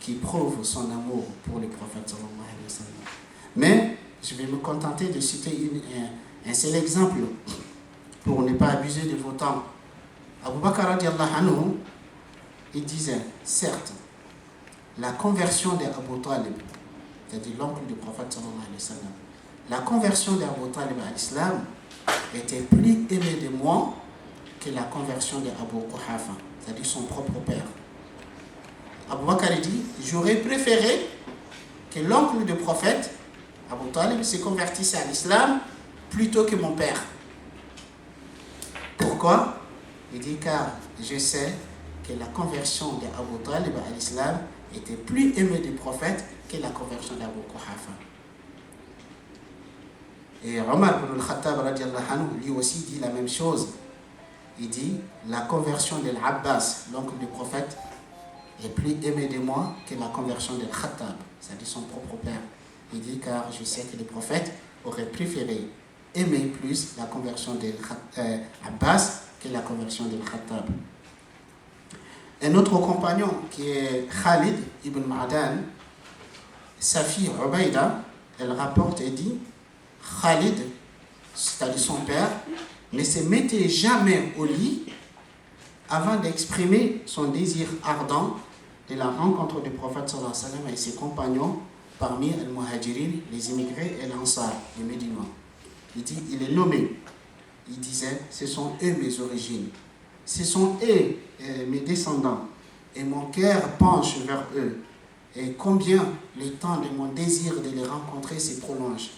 qui prouvent son amour pour le prophète sallallahu alayhi wa sallam. Mais je vais me contenter de citer un seul exemple pour ne pas abuser de vos temps. Abu Bakr radiallahu anhu, il disait, certes, la conversion d'Abu Talib, c'est-à-dire l'oncle du prophète sallallahu alayhi wa sallam, la conversion d'Abu Talib à l'islam était plus aimée de moi que la conversion d'Abu Quhafa, c'est-à-dire son propre père. Abu Bakr dit, j'aurais préféré que l'oncle du prophète, Abu Talib, se convertisse à l'islam plutôt que mon père. Pourquoi? Il dit, car je sais que la conversion d'Abu Talib à l'islam était plus aimée du prophète que la conversion d'Abu Quhafa. Et Omar ibn al-Khattab radiallahu anhu, lui aussi dit la même chose. Il dit, la conversion de l'Abbas, l'oncle du prophète, est plus aimée de moi que la conversion de l'Khattab, c'est-à-dire son propre père. Il dit, car je sais que le prophète aurait préféré aimer plus la conversion de l'Abbas que la conversion de l'Khattab. Un autre compagnon qui est Khalid ibn Ma'dan, sa fille Ubayda, elle rapporte et dit, Khalid, c'est-à-dire son père, ne se mettait jamais au lit avant d'exprimer son désir ardent de la rencontre du prophète sallallahu alayhi wa sallam et ses compagnons parmi les muhajirin, les immigrés et l'Ansar, les musulmans. Il dit, il est nommé. Il disait, ce sont eux mes origines, ce sont eux mes descendants, et mon cœur penche vers eux. Et combien le temps de mon désir de les rencontrer se prolonge.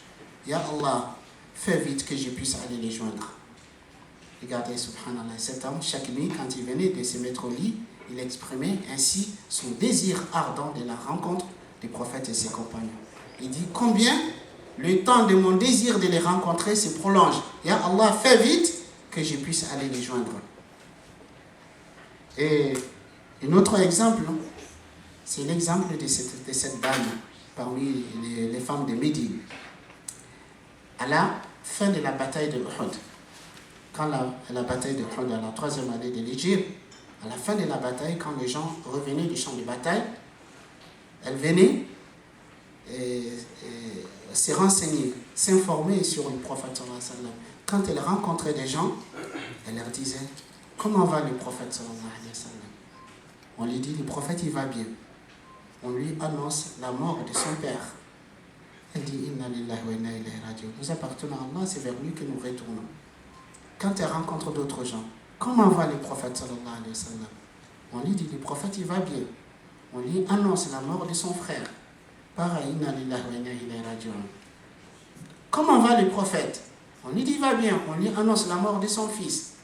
Ya Allah, fais vite que je puisse aller les joindre. Regardez, subhanallah, cet homme, chaque nuit, quand il venait de se mettre au lit, il exprimait ainsi son désir ardent de la rencontre des prophètes et ses compagnons. Il dit, combien le temps de mon désir de les rencontrer se prolonge. Ya Allah, fais vite que je puisse aller les joindre. Et un autre exemple, c'est l'exemple de cette dame parmi les femmes de Médine. À la fin de la bataille de Uhud, quand la bataille de Uhud, à la 3e année de l'Hégire, à la fin de la bataille, quand les gens revenaient du champ de bataille, elle venait se renseigner, s'informer sur le prophète sallallahu alayhi wa sallam. Quand elle rencontrait des gens, elle leur disait, comment va le prophète sallallahu alayhi wa sallam? On lui dit, le prophète il va bien. On lui annonce la mort de son père. Elle dit, inna lillahi wa inna ilayhi raji'un. Nous appartenons à Allah, c'est vers lui que nous retournons. Quand elle rencontre d'autres gens, comment va le prophète sallallahu alayhi wa sallam? On lui dit, le prophète il va bien. On lui annonce la mort de son frère. Pareil, inna lillahi wa inna ilayhi raji'un. Comment va le prophète? On lui dit, il va bien. On lui annonce la mort de son fils.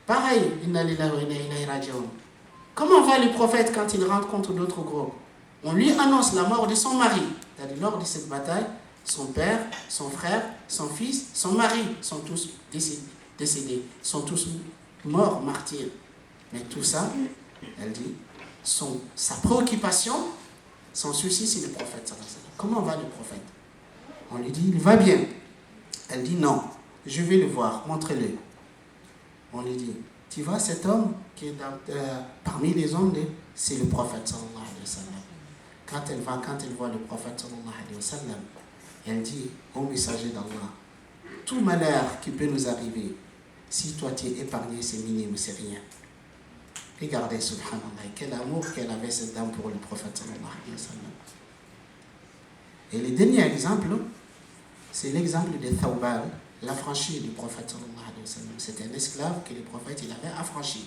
Pareil, inna lillahi wa inna ilayhi raji'un. Comment va le prophète quand il rencontre d'autres groupes? On lui annonce la mort de son mari. C'est-à-dire, lors de cette bataille, son père, son frère, son fils, son mari sont tous décédés, sont tous morts, martyrs. Mais tout ça, elle dit, sa préoccupation, son souci, c'est le prophète. Comment va le prophète? On lui dit, il va bien. Elle dit, non, je vais le voir, montrez-le. On lui dit, tu vois cet homme qui est parmi les hommes, c'est le prophète sallallahu alayhi wa sallam. Quand elle voit le prophète sallallahu alayhi wa sallam, elle dit, ô messager d'Allah, tout malheur qui peut nous arriver, si toi tu es épargné, c'est minime, c'est rien. Regardez, subhanallah, quel amour qu'elle avait cette dame pour le prophète sallallahu alayhi wa sallam. Et le dernier exemple, c'est l'exemple de Thawbal, l'affranchi du prophète sallallahu alayhi wa sallam. C'est un esclave que le prophète il avait affranchi.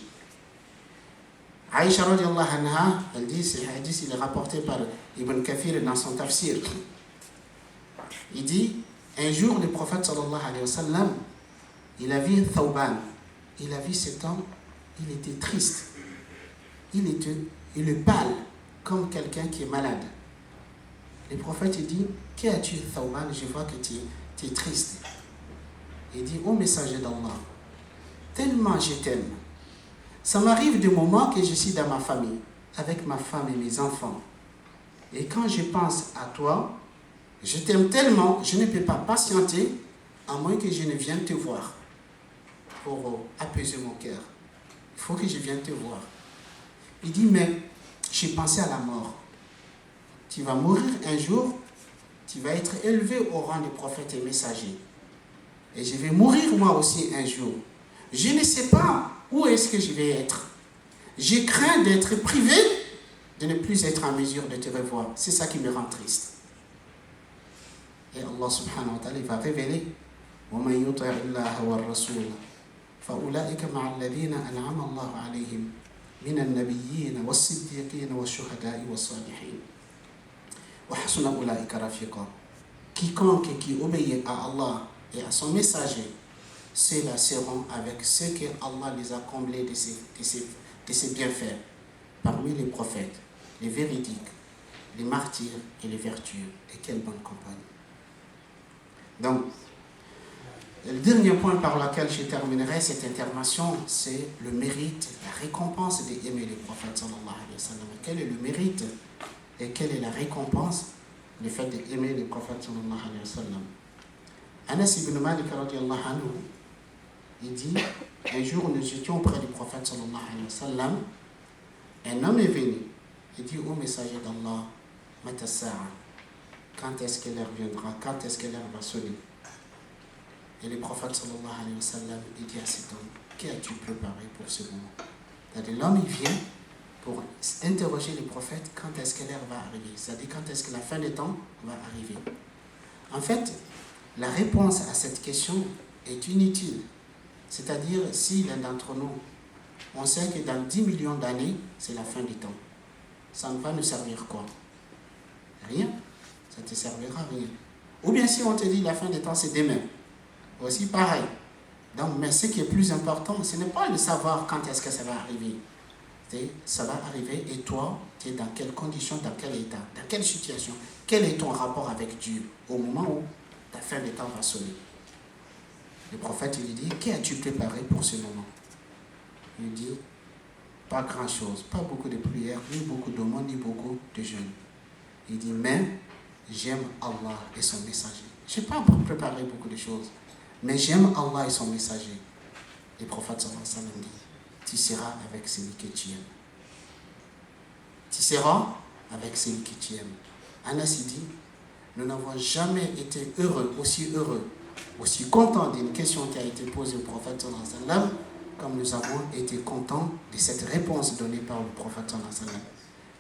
Aïcha radiallahu anha, elle dit, ce hadith il est rapporté par Ibn Kathir dans son tafsir. Il dit, un jour le prophète sallallahu alayhi wa sallam, il a vu Thawban. Il a vu cet homme, il était triste. Il est pâle, comme quelqu'un qui est malade. Le prophète il dit, qu'as-tu Thawban? Je vois que tu es triste. Il dit, ô messager d'Allah, tellement je t'aime. Ça m'arrive des moments que je suis dans ma famille, avec ma femme et mes enfants. Et quand je pense à toi, je t'aime tellement, je ne peux pas patienter, à moins que je ne vienne te voir. pour apaiser mon cœur. Il faut que je vienne te voir. Il dit, mais j'ai pensé à la mort. Tu vas mourir un jour, tu vas être élevé au rang de prophète et messager. Et je vais mourir moi aussi un jour. Je ne sais pas où est-ce que je vais être. Je crains d'être privé, de ne plus être en mesure de te revoir. C'est ça qui me rend triste. Et Allah subhanahu wa ta'ala va révéler وَمَنْ يُطِعِ اللَّهَ وَالرَّسُولَ فَأُولَٰئِكَ مَعَ الَّذِينَ أَنْعَمَ اللَّهُ عَلَيْهِمْ مِنَ النَّبِيِّينَ وَالصِّدِّيقِينَ وَالشُّهَدَاءِ وَالصَّالِحِينَ وَحَسُنَ أُولَٰئِكَ رَفِيقًا. Quiconque qui obéit à Allah et à son messager, ceux-là seront avec ceux que Allah les a comblés de ses bienfaits, parmi les prophètes, les véridiques, les martyrs et les vertueux. Et quelle bonne compagnie. Donc, le dernier point par lequel je terminerai cette intervention, c'est le mérite, la récompense d'aimer les prophètes sallallahu alayhi wa sallam. Quel est le mérite et quelle est la récompense du fait d'aimer les prophètes sallallahu alayhi wa sallam? Anas ibn Malik radiyallahu anhu, il dit, un jour nous étions auprès du prophète sallallahu alayhi wa sallam, un homme est venu, il dit au messager d'Allah, Mata sa'a, quand est-ce que l'heure viendra, quand est-ce que l'heure va sonner? Et le prophète sallallahu alayhi wa sallam, il dit à cet homme, qu'as-tu préparé pour ce moment? C'est-à-dire l'homme il vient pour interroger le prophète quand est-ce que l'heure va arriver, c'est-à-dire quand est-ce que la fin des temps va arriver. En fait, la réponse à cette question est inutile. C'est-à-dire, si l'un d'entre nous, on sait que dans 10 millions d'années, c'est la fin du temps, ça ne va nous servir quoi? Rien. Ça ne te servira rien. Ou bien si on te dit la fin des temps, c'est demain. Aussi pareil. Donc, mais ce qui est plus important, ce n'est pas de savoir quand est-ce que ça va arriver. Ça va arriver et toi, tu es dans quelles conditions, dans quel état, dans quelle situation, quel est ton rapport avec Dieu au moment où ta fin des temps va sonner. Le prophète il lui dit, qu'as-tu préparé pour ce moment? Il dit, pas grand-chose, pas beaucoup de prières, ni beaucoup de monde, ni beaucoup de jeûnes. Il dit, mais j'aime Allah et son messager. Je n'ai pas préparé beaucoup de choses, mais j'aime Allah et son messager. Le prophète sallallahu alayhi wa sallam dit, tu seras avec celui que tu aimes. Tu seras avec celui que tu aimes. Anas dit, nous n'avons jamais été heureux, aussi contents d'une question qui a été posée au prophète sallallahu alayhi wa sallam, comme nous avons été contents de cette réponse donnée par le prophète sallallahu alayhi wa sallam.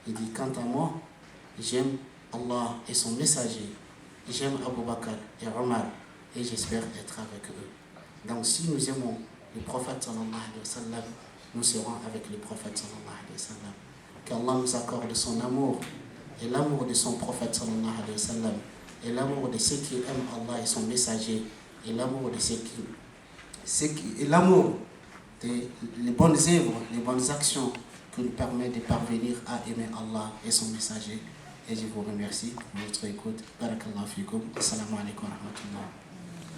Il dit, quant à moi, j'aime Allah et son messager, j'aime Abu Bakr et Omar, et j'espère être avec eux. Donc si nous aimons le prophète sallallahu alayhi wa sallam, nous serons avec le prophète sallallahu alayhi wa sallam. Qu'Allah nous accorde son amour et l'amour de son prophète sallallahu alayhi wa sallam, et l'amour de ceux qui aiment Allah et son messager, et l'amour de et l'amour des les bonnes œuvres, les bonnes actions qui nous permettent de parvenir à aimer Allah et son messager. Et je vous remercie pour votre écoute. Barakallahu fikum. Assalamu alaikum wa rahmatullah.